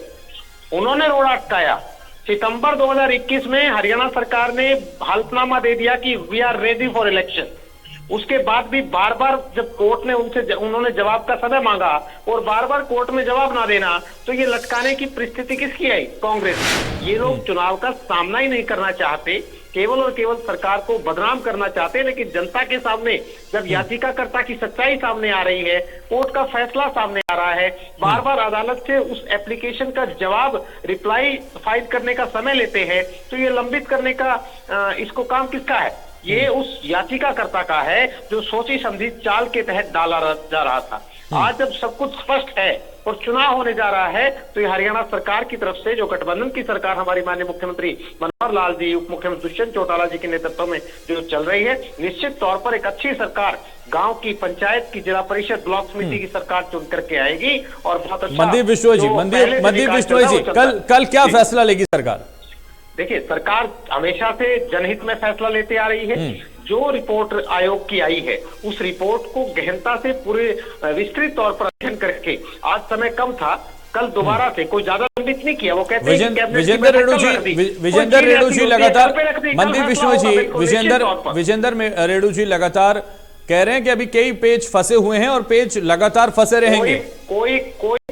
उन्होंने रोड़ा अटकाया। सितंबर 2021 में हरियाणा सरकार ने हल्फनामा दे दिया कि we are ready for election. उसके बाद भी बार बार जब कोर्ट ने उन्होंने जवाब का समय मांगा और बार बार कोर्ट में जवाब ना देना, तो ये लटकाने की परिस्थिति किसकी आई? कांग्रेस। ये लोग चुनाव का सामना ही नहीं करना चाहते, केवल और केवल सरकार को बदनाम करना चाहते हैं। लेकिन जनता के सामने जब याचिकाकर्ता की सच्चाई सामने आ रही है, कोर्ट का फैसला सामने आ रहा है, बार बार अदालत से उस एप्लीकेशन का जवाब रिप्लाई फाइल करने का समय लेते हैं, तो ये लंबित करने का इसको काम किसका है? ये उस याचिकाकर्ता का है जो सोची समझी चाल के तहत डाला जा रहा था। आज जब सब कुछ स्पष्ट है और चुनाव होने जा रहा है, तो ये हरियाणा सरकार की तरफ से जो गठबंधन की सरकार हमारी माननीय मुख्यमंत्री मनोहर लाल जी, उप मुख्यमंत्री दुष्यंत चौटाला जी के नेतृत्व में जो चल रही है, निश्चित तौर पर एक अच्छी सरकार गांव की पंचायत की जिला परिषद ब्लॉक समिति की सरकार चुन करके आएगी और बहुत अच्छा। मनदीप बिश्नोई जी, कल क्या फैसला लेगी सरकार? देखिए, सरकार हमेशा से जनहित में फैसला लेते आ रही है। जो रिपोर्ट आयोग की आई है, उस रिपोर्ट को गहनता से पूरे विस्तृत तौर पर अध्ययन करके, आज समय कम था, कल दोबारा से कोई ज्यादा लंबित नहीं किया। वो कहते हैं विजेंद्र रेणु जी लगातार, मनदीप बिश्नोई जी, विजेंद्र रेणु जी लगातार कह रहे हैं कि अभी कई पेज फंसे हुए हैं और पेज लगातार फंसे रहेंगे। कोई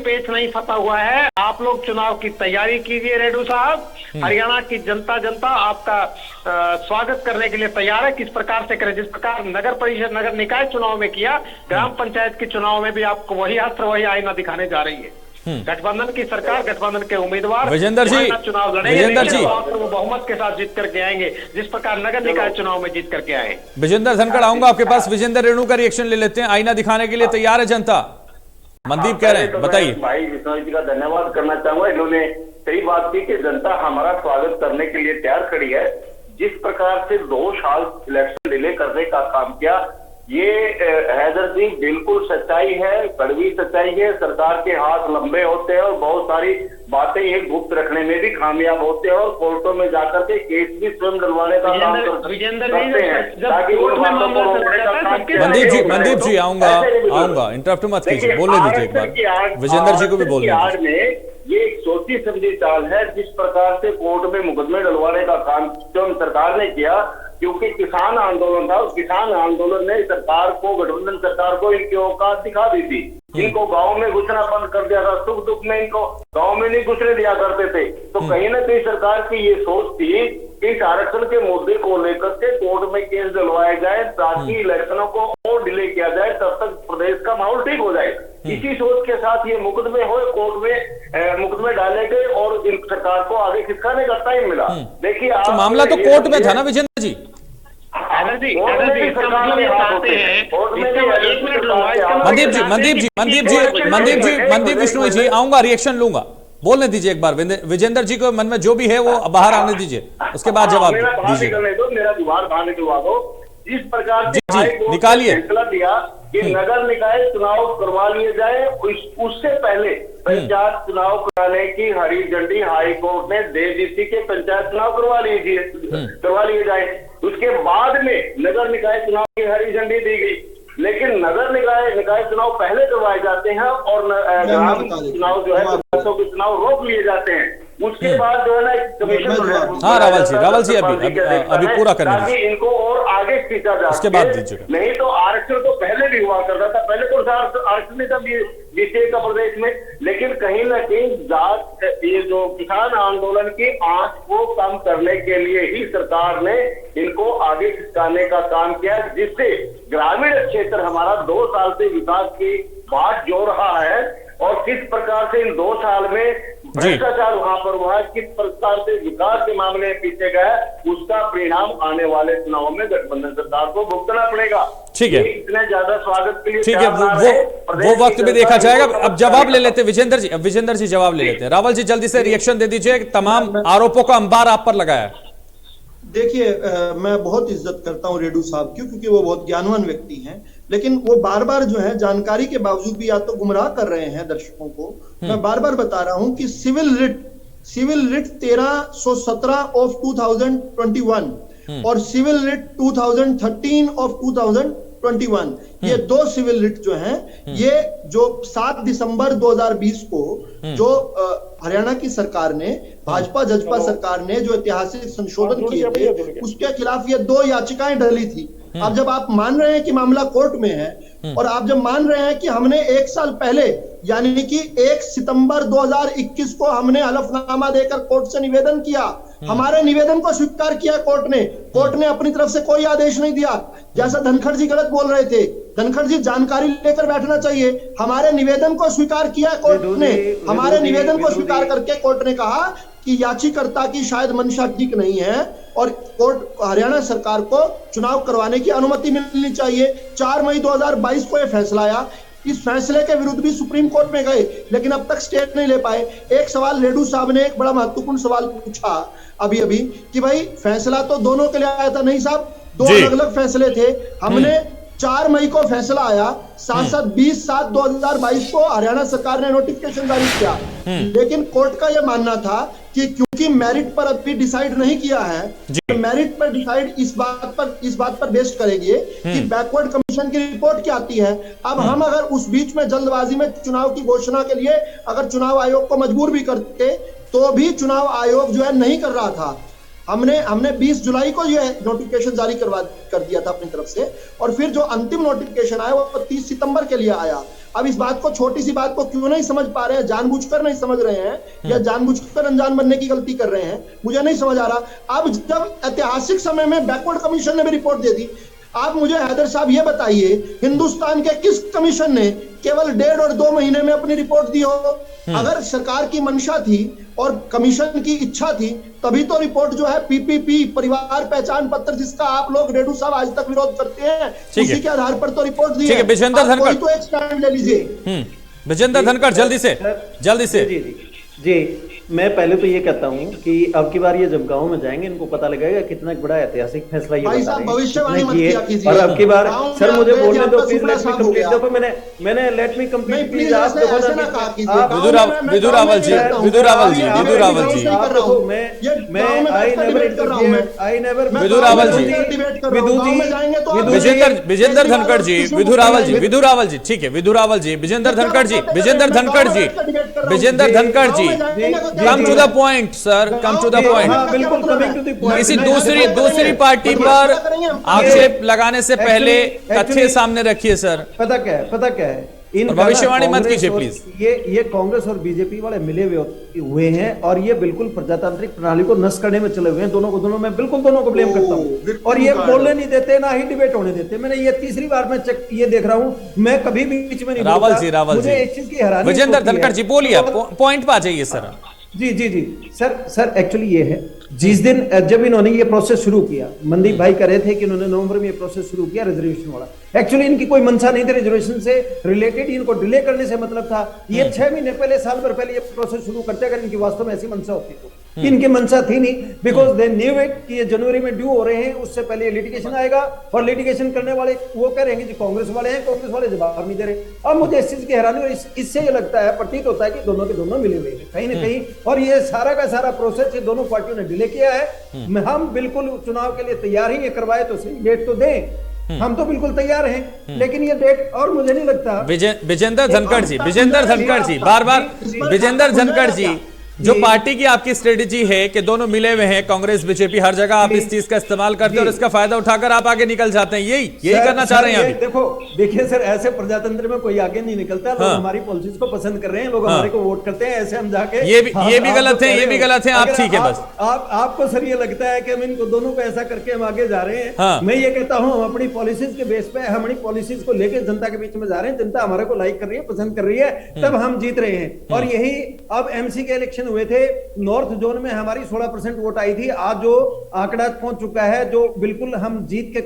पेच नहीं फंसा हुआ है। आप लोग चुनाव की तैयारी कीजिए रेडू साहब। हरियाणा की जनता आपका स्वागत करने के लिए तैयार है। किस प्रकार से करें, जिस प्रकार नगर परिषद नगर निकाय चुनाव में किया, ग्राम पंचायत के चुनाव में भी आपको वही अस्त्र वही आईना दिखाने जा रही है। गठबंधन की सरकार, गठबंधन के उम्मीदवार विजेंदर जी, चुनाव लड़ेंगे, वो बहुमत के साथ जीत करके आएंगे, जिस प्रकार नगर निकाय चुनाव में जीत करके आए। विजेंदर धनखड़, आऊंगा आपके पास। विजेंदर रेणु का रिएक्शन ले लेते हैं। आईना दिखाने के लिए तैयार है जनता, मनदीप कह रहे हैं, बताइए। भाई बिश्नोई जी का धन्यवाद करना चाहूंगा। इन्होंने सही बात की कि जनता हमारा स्वागत करने के लिए तैयार खड़ी है। जिस प्रकार से 2 साल इलेक्शन डिले करने का काम किया, ये हैदर जी बिल्कुल सच्चाई है, कड़वी सच्चाई है। सरकार के हाथ लंबे होते हैं और बहुत सारी बातें ये गुप्त रखने में भी कामयाब होते हैं और कोर्टों में जाकर के केस भी स्वयं डलवाने का काम करते हैं ताकि उन बातों को रोकने का काम। मनदीप जी आऊंगा, इंटरप्ट मत कीजिए, बोलने दीजिए एक बार। विजेंदर जी को भी बोलने दीजिए। ये एक सोची समझी चाल है। जिस प्रकार से कोर्ट में मुकदमे डलवाने का काम स्वयं सरकार ने किया, क्योंकि किसान आंदोलन था, उस किसान आंदोलन ने सरकार को, गठबंधन सरकार को इनकी औकात दिखा दी थी। इनको गांव में घुसना बंद कर दिया था। सुख दुख में इनको गांव में नहीं घुसने दिया करते थे। तो कहीं ना कहीं सरकार की ये सोच थी कि इस आरक्षण के मुद्दे को लेकर के कोर्ट में केस दिलवाए जाए ताकि इलेक्शनों को और डिले किया जाए, तब तक प्रदेश का माहौल ठीक हो जाए। इसी सोच के साथ ये मुकदमे हुए, कोर्ट में मुकदमे डाले गए और इन सरकार को आगे खिसकाने का टाइम मिला। देखिए तो मामला तो कोर्ट में था ना विजेंद्र जी? मनदीप बिश्नोई जी, आऊंगा, रिएक्शन लूंगा, बोलने दीजिए एक बार। विजेंद्र जी को मन में जो भी है वो बाहर आने दीजिए, उसके बाद जवाब दीजिए। मेरा जुबान बाहर निकलवा दो। जिस प्रकार से निकालिए फैसला दिया कि नगर निकाय चुनाव करवा लिए जाए, उससे पहले पंचायत चुनाव कराने की हरी झंडी हाई कोर्ट ने दे दी थी कि पंचायत चुनाव करवा लिए जाए। उसके बाद में नगर निकाय चुनाव की हरी झंडी दी गई, लेकिन नगर निकाय चुनाव पहले करवाए जाते हैं और ग्राम चुनाव जो है पंचायतों के चुनाव रोक लिए जाते हैं। उसके बाद जो है ना कमीशन। हाँ रावल जी अभी पूरा करने ताकि इनको और आगे खींचा जा उसके बाद दीजिएगा। नहीं तो आरक्षण तो पहले भी हुआ करता था, पहले तो आरक्षण नहीं था बीसीए का प्रदेश में, लेकिन कहीं ना कहीं ये जो किसान आंदोलन की आंच को कम करने के लिए ही सरकार ने इनको आगे खिसकाने का काम किया, जिससे ग्रामीण क्षेत्र हमारा 2 साल से विकास की बात जो रहा है और किस प्रकार से इन 2 साल में भ्रष्टाचार वहां पर हुआ, किस प्रकार से विकास के मामले में पीछे गया, उसका परिणाम आने वाले चुनाव में गठबंधन सरकार को भुगतना पड़ेगा। ठीक है, इतने ज्यादा स्वागत के लिए ठीक है, वो वक्त भी देखा जाएगा। अब जवाब ले लेते विजेंद्र जी, विजेंद्र जी जवाब ले लेते हैं। रावल जी जल्दी से रिएक्शन दे दीजिए, तमाम आरोपों का अंबार आप पर लगाया है। देखिए, मैं बहुत इज्जत करता हूं रेडू साहब की, क्योंकि वो बहुत ज्ञानवान व्यक्ति हैं, लेकिन वो बार बार जो है जानकारी के बावजूद भी या तो गुमराह कर रहे हैं दर्शकों को। मैं बार बार बता रहा हूं कि सिविल रिट 1317 ऑफ 2021 और सिविल रिट 2013 ऑफ 2021, ये 2 सिविल रिट जो हैं, ये जो 7 दिसंबर 2020 को जो हरियाणा की सरकार ने, भाजपा जजपा सरकार ने जो ऐतिहासिक संशोधन किए थे, उसके खिलाफ ये 2 याचिकाएं डली थी। अब जब आप मान रहे हैं कि मामला कोर्ट में है और आप जब मान रहे हैं कि हमने 1 साल पहले यानी कि 1 सितंबर 2021 को हमने हलफनामा देकर कोर्ट से निवेदन किया, हमारे निवेदन को स्वीकार किया कोर्ट ने अपनी तरफ से कोई आदेश नहीं दिया। जैसा धनखड़ जी गलत बोल रहे थे, धनखड़ जी जानकारी लेकर बैठना चाहिए। हमारे निवेदन को स्वीकार किया कोर्ट ने, हमारे निवेदन को स्वीकार करके कोर्ट ने कहा कि याचिकाकर्ता की शायद मंशा ठीक नहीं है और कोर्ट हरियाणा सरकार को चुनाव करवाने की अनुमति मिलनी चाहिए। 4 मई 2022 को यह फैसला आया। इस फैसले के विरुद्ध भी सुप्रीम कोर्ट में गए, लेकिन अब तक स्टे नहीं ले पाए। एक सवाल रेडू साहब ने एक बड़ा महत्वपूर्ण सवाल पूछा अभी कि भाई फैसला तो दोनों के लिए आया था। नहीं साहब, 2 अलग अलग फैसले थे। हमने 4 मई को फैसला आया, साथ 20/7/2022 को हरियाणा सरकार ने नोटिफिकेशन जारी किया, लेकिन कोर्ट का यह मानना था कि क्योंकि मेरिट पर अभी डिसाइड नहीं किया है, तो मेरिट पर डिसाइड इस बात पर बेस्ड करेंगे कि बैकवर्ड कमीशन की रिपोर्ट क्या आती है। अब हम अगर उस बीच में जल्दबाजी में चुनाव की घोषणा के लिए अगर चुनाव आयोग को मजबूर भी करते, तो भी चुनाव आयोग जो है नहीं कर रहा था। हमने 20 जुलाई को ये नोटिफिकेशन जारी कर दिया था अपनी तरफ से, और फिर जो अंतिम नोटिफिकेशन आया वो 30 सितंबर के लिए आया। अब इस बात को, छोटी सी बात को क्यों नहीं समझ पा रहे हैं? जानबूझकर नहीं समझ रहे हैं या जानबूझकर अनजान बनने की गलती कर रहे हैं, मुझे नहीं समझ आ रहा। अब जब ऐतिहासिक समय में बैकवर्ड कमीशन ने भी रिपोर्ट दे दी, आप मुझे हैदर साहब ये बताइए, हिंदुस्तान के किस कमीशन ने केवल 1.5 और 2 महीने में अपनी रिपोर्ट दी हो? अगर सरकार की मंशा थी और कमीशन की इच्छा थी, तभी तो रिपोर्ट जो है पीपीपी, परिवार पहचान पत्र, जिसका आप लोग रेड्डू साहब आज तक विरोध करते हैं, उसी के आधार पर तो रिपोर्ट दी है। विजेंद्र धनखड़, तो एक स्टैंड ले लीजिए। विजेंद्र धनखड़ जल्दी से जी, मैं पहले तो ये कहता हूँ कि अब की बार ये जब गांव में जाएंगे इनको पता लगेगा कितना बड़ा ऐतिहासिक फैसला ये बता रहे हैं। और अब की बार सर मुझे बोलने दो प्लीज, लेट मी कंप्लीट। देखो मैंने लेट मी कंप्लीट प्लीज। आप देखो विधु रावल जी, विधु रावल जी, विधु रावल जी, मैं आई नेवर विधु रावल जी, विजेंद्र धनखड़ जी, विधु रावल जी, विधु रावल जी, ठीक है, Vidhu Rawal ji, Vijender Dhankhar ji, Vijender Dhankhar ji, Vijender Dhankhar ji, come to the point sir, come to the point. बिल्कुल कमिंग टू द पॉइंट। किसी दूसरी पार्टी पर आक्षेप लगाने से पहले तथ्य सामने रखिए सर। पता क्या है इन भविष्यवाणी मत कीजिए प्लीज। ये कांग्रेस और बीजेपी वाले मिले हुए हैं और ये बिल्कुल प्रजातांत्रिक प्रणाली को नष्ट करने में चले हुए हैं। दोनों मैं बिल्कुल दोनों को ब्लेम करता हूं और ये बोलने नहीं देते, ना ही डिबेट होने देते। मैंने ये तीसरी बार मैं चेक ये देख रहा हूं, मैं कभी भी बीच में नहीं। रावल जी, मुझे एक चीज की हैरानी। विजेंद्र धनखड़ जी बोलिए, पॉइंट पे आ जाइए सर। जी सर एक्चुअली ये है, जिस दिन जब इन्होंने ये प्रोसेस शुरू किया, मनदीप भाई कह रहे थे कि उन्होंने नवंबर में ये प्रोसेस शुरू किया रिजर्वेशन वाला। एक्चुअली इनकी कोई मंशा नहीं थी रिजर्वेशन से रिलेटेड, इनको डिले करने से मतलब था। ये 6 महीने पहले, साल भर पहले ये प्रोसेस शुरू करते अगर इनकी वास्तव में ऐसी मंशा होती तो। इनकी मंशा थी नहीं, बिकॉज दे न्यू इट कि ये जनवरी में ड्यू हो रहे हैं, उससे पहले लिटिगेशन आएगा और लिटिगेशन करने वाले वो कह रहे हैं कि कांग्रेस वाले हैं, कांग्रेस वाले जवाब नहीं दे रहे। अब मुझे इस चीज की हैरानी और इससे ये लगता है, प्रतीत होता है कि दोनों के दोनों मिले हुए हैं कहीं ना कहीं। और ये सारा का सारा प्रोसेस ये दोनों पार्टियों ने डिले किया है। हम बिल्कुल चुनाव के लिए तैयार ही, ये करवाए तो सही डेट तो दें, हम तो बिल्कुल तैयार हैं, लेकिन ये डेट, और मुझे नहीं लगता। विजेंद्र धनखड़ जी, विजेंद्र धनखड़ जी, बार विजेंद्र धनखड़ जी, जो पार्टी की आपकी स्ट्रेटेजी है कि दोनों मिले हुए हैं, कांग्रेस बीजेपी, हर जगह आप इस चीज का इस्तेमाल करते हैं और इसका फायदा उठाकर आप आगे निकल जाते हैं, यही करना चाह रहे हैं। देखिए सर, ऐसे प्रजातंत्र में कोई आगे नहीं निकलता। लोग हमारी पॉलिसीज को पसंद कर रहे हैं, लोग हमारे को वोट करते हैं, ऐसे हम जाके ये भी गलत है, ये भी गलत है। आप ठीक है, बस आपको सर ये लगता है कि हम इनको दोनों को ऐसा करके हम आगे जा रहे हैं। मैं ये कहता हूँ, हम अपनी पॉलिसीज के बेस पे, हम अपनी पॉलिसीज को लेकर जनता के बीच में जा रहे हैं, जनता हमारे को लाइक कर रही है, पसंद कर रही है, तब हम जीत रहे हैं। और यही अब एमसी के इलेक्शन हुए थे, नॉर्थ जोन में हमारी 16% वोट आई थी। आज जो आंकड़ा पहुंच चुका है, जो बिल्कुल हम जीत के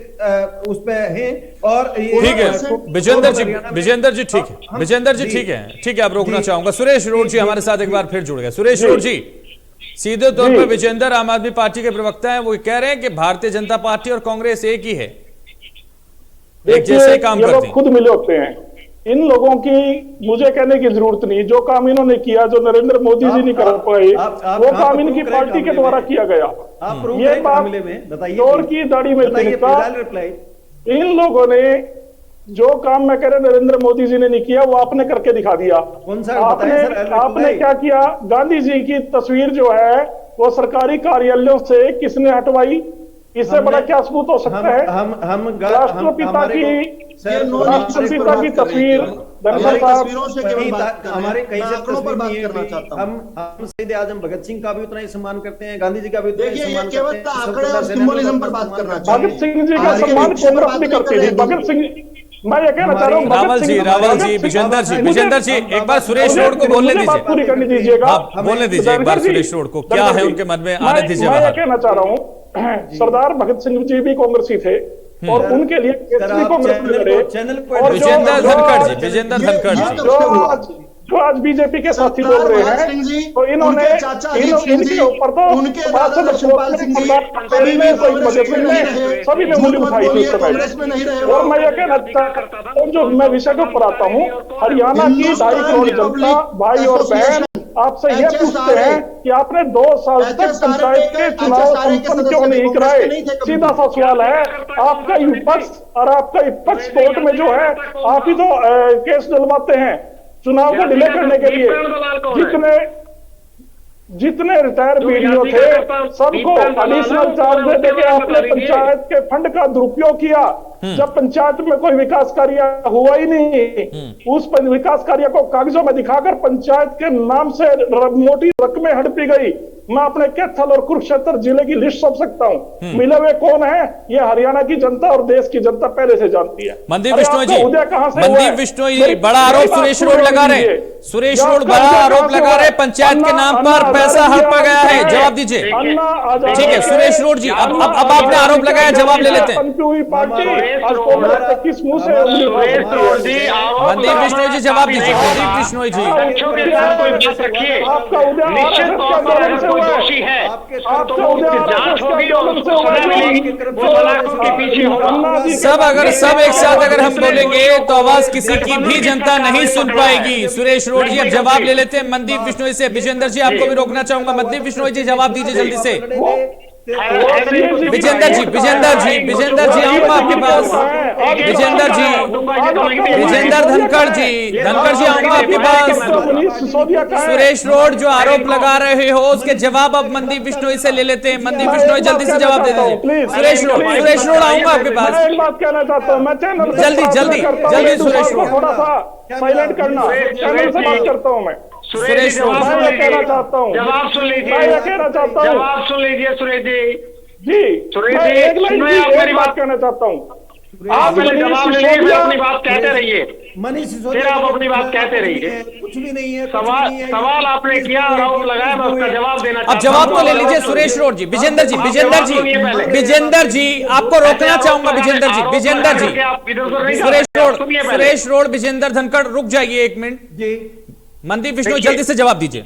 उस पे हैं। और ठीक है विजेंद्र जी, ठीक है विजेंद्र जी, ठीक है, आप रोकना चाहूंगा। सुरेश रोड जी हमारे साथ एक बार फिर जुड़ गए। सुरेश रोड जी, सीधे तौर पर विजेंद्र आम आदमी पार्टी के प्रवक्ता हैं, वो कह रहे हैं कि भारतीय जनता पार्टी और कांग्रेस एक ही है, एक जैसे काम करते हैं, खुद मिले होते हैं। इन लोगों की मुझे कहने की जरूरत नहीं। जो काम इन्होंने किया, जो नरेंद्र मोदी जी नहीं कर पाए, वो काम इनकी पार्टी के द्वारा किया गया। ये बात चोर की दाढ़ी में तिनका। इन लोगों ने जो काम मैं कह रहा नरेंद्र मोदी जी ने नहीं किया, वो आपने करके दिखा दिया। आपने क्या किया? गांधी जी की तस्वीर जो है वो सरकारी कार्यालयों से किसने हटवाई? इससे बड़ा क्या सबूत हो सकता है? राष्ट्रपिता की तस्वीर, हमारे कई हम शहीद आजम भगत सिंह का भी उतना ही सम्मान करते हैं, गांधी जी का भी उतना ही सम्मान करते हैं। भगत सिंह जी का सम्मान कांग्रेस भी करती थी। भगत सिंह, मैं ये कहना चाह रहा हूँ, रावल जी, विजेंद्र जी, एक बार सुरेश रोड को बोलने दीजिए, पूरी करने दीजिएगा, बोलने दीजिए एक बार सुरेश रोड को, क्या है उनके मन में, आने दीजिए। मैं ये कहना चाह रहा हूँ, सरदार भगत सिंह जी भी कांग्रेसी थे और उनके लिए कांग्रेस में लड़े। और विजेंद्र धनखड़ जी जो आज बीजेपी के साथी बोल रहे हैं, तो इन्होंने इनके ऊपर तो सभी ने उंगली उठाई थी उस समय। और मैं ये कहना चाहता हूँ, जो मैं विषय के ऊपर आता हूँ, हरियाणा की 2.5 करोड़ जनता, भाई और बहन, आपसे ये पूछते हैं कि आपने 2 साल तक पंचायत के चुनाव संपन्न क्यों नहीं कराए? सीधा सा सवाल है। आपका विपक्ष और आपका विपक्ष कोर्ट में जो है, आप ही तो केस डलवाते हैं चुनाव को डिले करने के लिए। जितने रिटायर्ड बीडीओ थे सबको एडिशनल चार्ज दे के आपने पंचायत के फंड का दुरुपयोग किया। जब पंचायत में कोई विकास कार्य हुआ ही नहीं, उस विकास कार्य को कागजों में दिखाकर पंचायत के नाम से मोटी रकमें हड़पी गई। मैं अपने कैथल और कुरुक्षेत्र जिले की लिस्ट सौंप सकता हूँ। मिले हुए कौन है, ये हरियाणा की जनता और देश की जनता पहले से जानती है। मनदीप बिश्नोई जी, मनदीप बिश्नोई जी, बड़ा आरोप सुरेश रोड लगा रहे, सुरेश रोड बड़ा आरोप लगा रहे, पंचायत के नाम पर पैसा हड़पा गया है, जवाब दीजिए। ठीक है सुरेश रोड जी, अब आपने आरोप लगाया, जवाब ले लेते हैं। मनदीप बिश्नोई जी जवाब दीजिए। मनदीप बिश्नोई जी, दोषी है तो जांच होगी और उसको सजा मिलेगी। वो सलाखों के पीछे होगा। सब अगर सब एक साथ अगर हम बोलेंगे तो आवाज किसी की भी जनता नहीं सुन पाएगी। सुरेश रोड जी अब जवाब ले लेते हैं मनदीप बिश्नोई से। विजेंद्र जी आपको भी रोकना चाहूंगा। मनदीप बिश्नोई जी जवाब दीजिए जल्दी से। विजेंद्र जी, विजेंद्र जी, विजेंद्र जी आऊंगा आपके पास। विजेंद्र जी, विजेंद्र धनखड़ जी, धनखड़ जी आऊंगा आपके पास। सुरेश रोड जो आरोप लगा रहे हो उसके जवाब अब मनदीप बिश्नोई से ले लेते हैं। मनदीप बिश्नोई जल्दी से जवाब दे दीजिए। सुरेश रोड आऊंगा आपके पास। एक बात कहना चाहता हूँ मैं, चैनल जल्दी सुरेश रोड, थोड़ा सा साइलेंट करना, चैनल से बात करता हूँ मैं। सुरेश रोड कहना चाहता हूँ, जवाब सुन लीजिए, कहना चाहता हूँ, जवाब सुन लीजिए सुरेश जी। सुरेश जी एक मेरी बात कहना चाहता हूँ। आप पहले जवाब ले लीजिए, फिर अपनी बात कहते रहिए, फिर आप अपनी बात कहते रहिए। कुछ भी नहीं है, सवाल आपने किया, आरोप लगाया, मैं उसका जवाब देना चाहता हूं। अब जवाब तो ले लीजिए सुरेश रोड जी। विजेंद्र जी, विजेंद्र जी, विजेंद्र जी आपको रोकना चाहूंगा। विजेंद्र जी, विजेंद्र जी, सुरेश रोड, विजेंद्र धनखड़ रुक जाइए एक मिनट जी। मनदीप बिश्नोई जल्दी से जवाब दीजिए।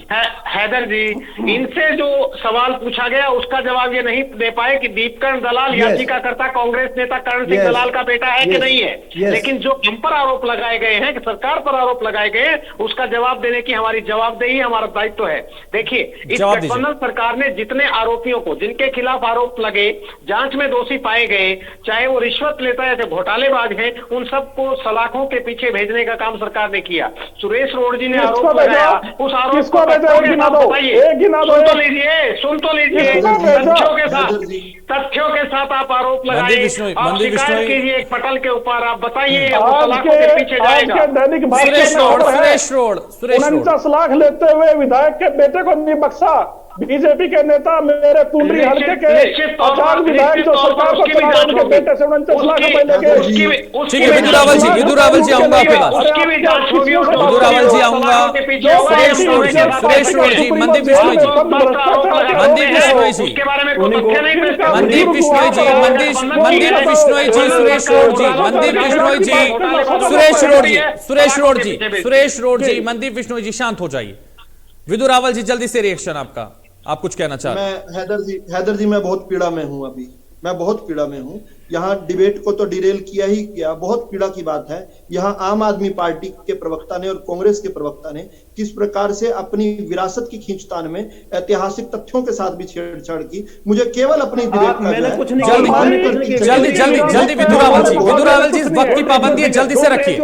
हैदर जी, इनसे जो सवाल पूछा गया उसका जवाब ये नहीं दे पाए कि दीपकर्ण दलाल याचिकाकर्ता कांग्रेस नेता करण सिंह दलाल का बेटा है कि नहीं है। लेकिन जो हम पर आरोप लगाए गए हैं, कि सरकार पर आरोप लगाए गए हैं, उसका जवाब देने की हमारी जवाबदेही हमारा दायित्व है। देखिए, इस गठबंधन सरकार ने जितने आरोपियों को, जिनके खिलाफ आरोप लगे, जांच में दोषी पाए गए, चाहे वो रिश्वत लेता है या घोटालेबाज है, उन सबको सलाखों के पीछे भेजने का काम सरकार ने किया। सुरेश रोड जी ने आरोप लगाया, उस आरोप को सुन तो लीजिए, तथ्यों के साथ आप आरोप लगाइए, आप शिकायत कीजिए एक पटल के ऊपर, आप बताइए सलाखों के पीछे जाएगा। 49 लाख लेते हुए विधायक के बेटे को नहीं बख्शा। बीजेपी के नेता मेरे पुंडरी हल्के के आजाद विधायक जो सरकार को चला रहे उनके बेटे से 49 लाख रुपए लेके। ठीक है विदुरावल जी, विदुरावल जी आऊंगा आपके पास। विदुरावल जी आऊंगा। सुरेश रोड जी, सुरेश रोड जी, मनदीप बिश्नोई जी, मनदीप बिश्नोई जी, मनदीप बिश्नोई जी, मनदीप बिश्नोई जी, सुरेश रोड जी, मनदीप बिश्नोई जी, सुरेश रोड जी, सुरेश रोड जी, सुरेश रोड जी, मनदीप बिश्नोई जी शांत हो जाइए। विदुरावल जी जल्दी से रिएक्शन आपका, आप कुछ कहना चाह रहे हैं। मैं हैदर जी मैं बहुत पीड़ा में हूं, अभी मैं बहुत पीड़ा में हूं। यहाँ डिबेट को तो डिरेल किया ही किया, बहुत पीड़ा की बात है। यहाँ आम आदमी पार्टी के प्रवक्ता ने और कांग्रेस के प्रवक्ता ने किस प्रकार से अपनी विरासत की खींचतान में ऐतिहासिक तथ्यों के साथ भी छेड़छाड़ की। मुझे केवल अपनी डिबेट का जल्दी विदुरावल जी, विदुरावल जी वक्त की पाबंदी है, जल्दी से रखिए,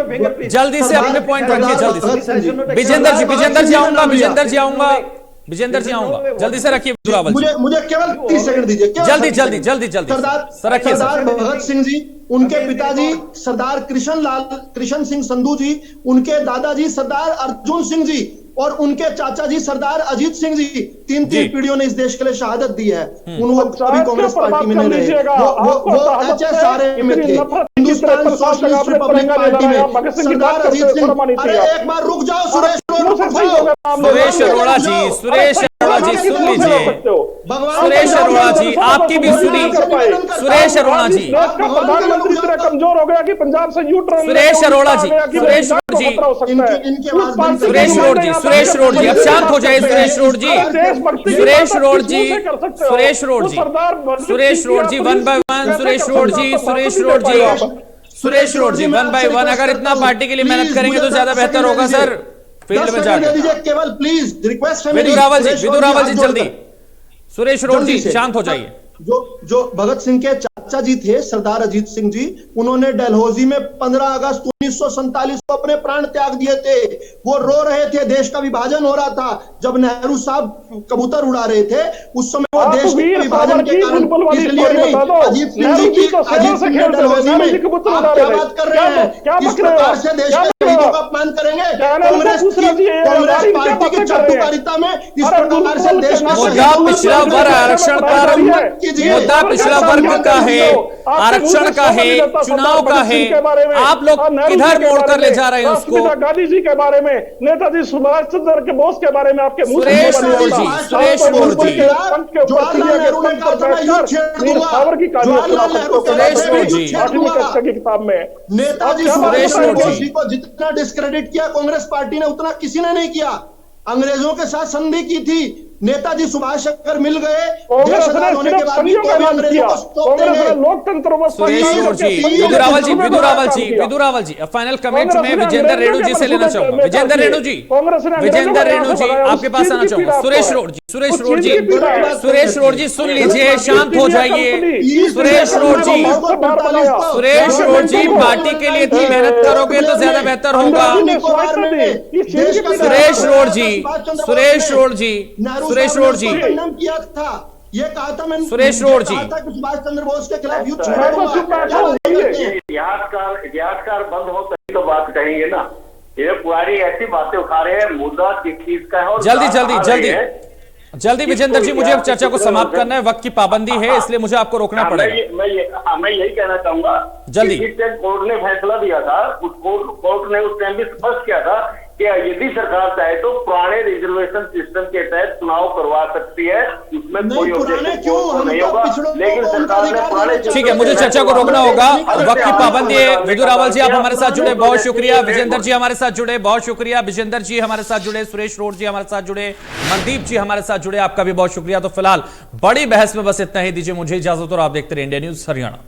जल्दी से अपने पॉइंट रखिए, जल्दी से। विजेंद्र जी, विजेंद्र जी आऊंगा, विजेंद्र जी आऊंगा, विजेंद्र जी आऊंगा, जल्दी से रखिए विदुरावल जी। मुझे केवल 30 सेकंड दीजिए, जल्दी सरदार भगत सिंह जी, उनके पिताजी सरदार कृष्ण सिंह संधू जी, उनके दादाजी सरदार अर्जुन सिंह जी और उनके चाचा जी सरदार अजीत सिंह जी, तीन पीढ़ियों ने इस देश के लिए शहादत दी है। उन वक्त अभी कांग्रेस पार्टी में नहीं रहे, वो HSRA में थे, हिंदुस्तान सोशलिस्ट रिपब्लिक पार्टी में सरदार अजीत सिंह। अरे एक बार रुक जाओ सुरेश अरोड़ा जी, सुरेश अरोड़ा जी सुन लीजिए, सुरेश अरोड़ा जी आपकी भी सुनी। सुरेश अरोड़ा जी, प्रधानमंत्री इतना कमजोर हो गया कि पंजाब से यू टर्न। सुरेश अरोड़ा जी, सुरेश रोड जी, सुरेश रोड जी, सुरेश रोड जी अब शांत हो जाए। सुरेश रोड जी, सुरेश रोड जी, सुरेश रोड जी, सुरेश रोड जी, 1 by 1, सुरेश रोड जी, सुरेश रोड जी, सुरेश रोड जी 1 by 1। अगर इतना पार्टी के लिए मेहनत करेंगे तो ज्यादा बेहतर होगा सर, फील्ड में जाकर। केवल प्लीज रिक्वेस्ट है विदुरावल जी, विदुरावल जी जल्दी। सुरेश रोड जी शांत हो जाइए। जो भगत सिंह के चाचा जी थे, सरदार अजीत सिंह जी, उन्होंने डलहौजी में 15 अगस्त 1947 को अपने प्राण त्याग दिए थे। वो रो रहे थे, देश का विभाजन हो रहा था। जब नेहरू साहब कबूतर उड़ा रहे थे उस समय वो देश के विभाजन के कारण, इसलिए नहीं। अजीत सिंह जी की डलहौजी में आप क्या बात कर रहे हैं? किस प्रकार से देश के हितों का अपमान करेंगे? कांग्रेस पार्टी की चाटुकारिता में इस प्रकार से देश का मुद्दा पिछड़ा वर्ग आरक्षण पर, मुद्दा पिछड़ा वर्ग का है, आरक्षण का है, चुनाव का है। आप लोग किधर मोड़कर ले जा रहे हैं उसको? गांधी जी के बारे में, नेताजी सुभाष चंद्र के बोस के बारे में आपके मुंह सुरेश रोड जी, सुरेश रोड जी, जवाहरलाल नेहरू ने कहा था मैं युद्ध छेड़ दूंगा। जवाहरलाल नेहरू सुरेश रोड जी, की किताब में नेताजी सुभाष चंद्र बोस जी को जितना डिस्क्रेडिट किया कांग्रेस पार्टी ने, उतना किसी ने नहीं किया। अंग्रेजों के साथ संधि की थी। नेताजी सुभाष अगर मिल गए देश आजाद होने के बाद भी अंग्रेजों को स्टॉप देंगे। लोकतंत्र सुरेश रोड जी, विदुरावल जी, विदुरावल जी, फाइनल कमेंट में विजेंद्र रेणु जी से लेना चाहूंगा। विजेंद्र रेणु जी, आपके पास आना चाहूंगा। सुरेश रोड जी, सुरेश रोड जी सुन लीजिए, शांत हो जाइए। सुरेश रोड जी, पार्टी के लिए इतनी मेहनत करोगे तो ज्यादा बेहतर होगा। सुरेश रोड जी, किया था, ये कहा था मैंने, सुरेश रोड जी, सुभाष चंद्र बोस के खिलाफ युद्ध इतिहासकार बंद हो तभी तो बात कहेंगे ना। ये पुरानी ऐसी बातें उठा रहे हैं, मुद्दा किस चीज का है। और जल्दी विजेंद्र जी, मुझे अब चर्चा को समाप्त करना है, वक्त की पाबंदी है, इसलिए मुझे आपको रोकना पड़ेगा। मैं यही कहना चाहूंगा, जल्दी। कोर्ट ने फैसला दिया था, उस कोर्ट ने उस टाइम भी स्पष्ट किया था कि यदि सरकार चाहे तो पुराने रिजर्वेशन सिस्टम के तहत चुनाव करवा सकती है, उसमें कोई ऑब्जेक्शन नहीं होगा। लेकिन सरकार ने पुराने, ठीक है, मुझे चर्चा को रोकना होगा, वक्त की पाबंदी है। विदुरावल जी, आप हमारे साथ जुड़े, बहुत शुक्रिया। विजेंद्र जी हमारे साथ जुड़े, बहुत शुक्रिया। विजेंद्र जी हमारे साथ जुड़े, सुरेश रोड जी हमारे साथ जुड़े, मनदीप जी हमारे साथ जुड़े, आपका भी बहुत शुक्रिया। तो फिलहाल बड़ी बहस में बस इतना ही, दीजिए मुझे इजाजत और आप देखते रहे इंडिया न्यूज हरियाणा।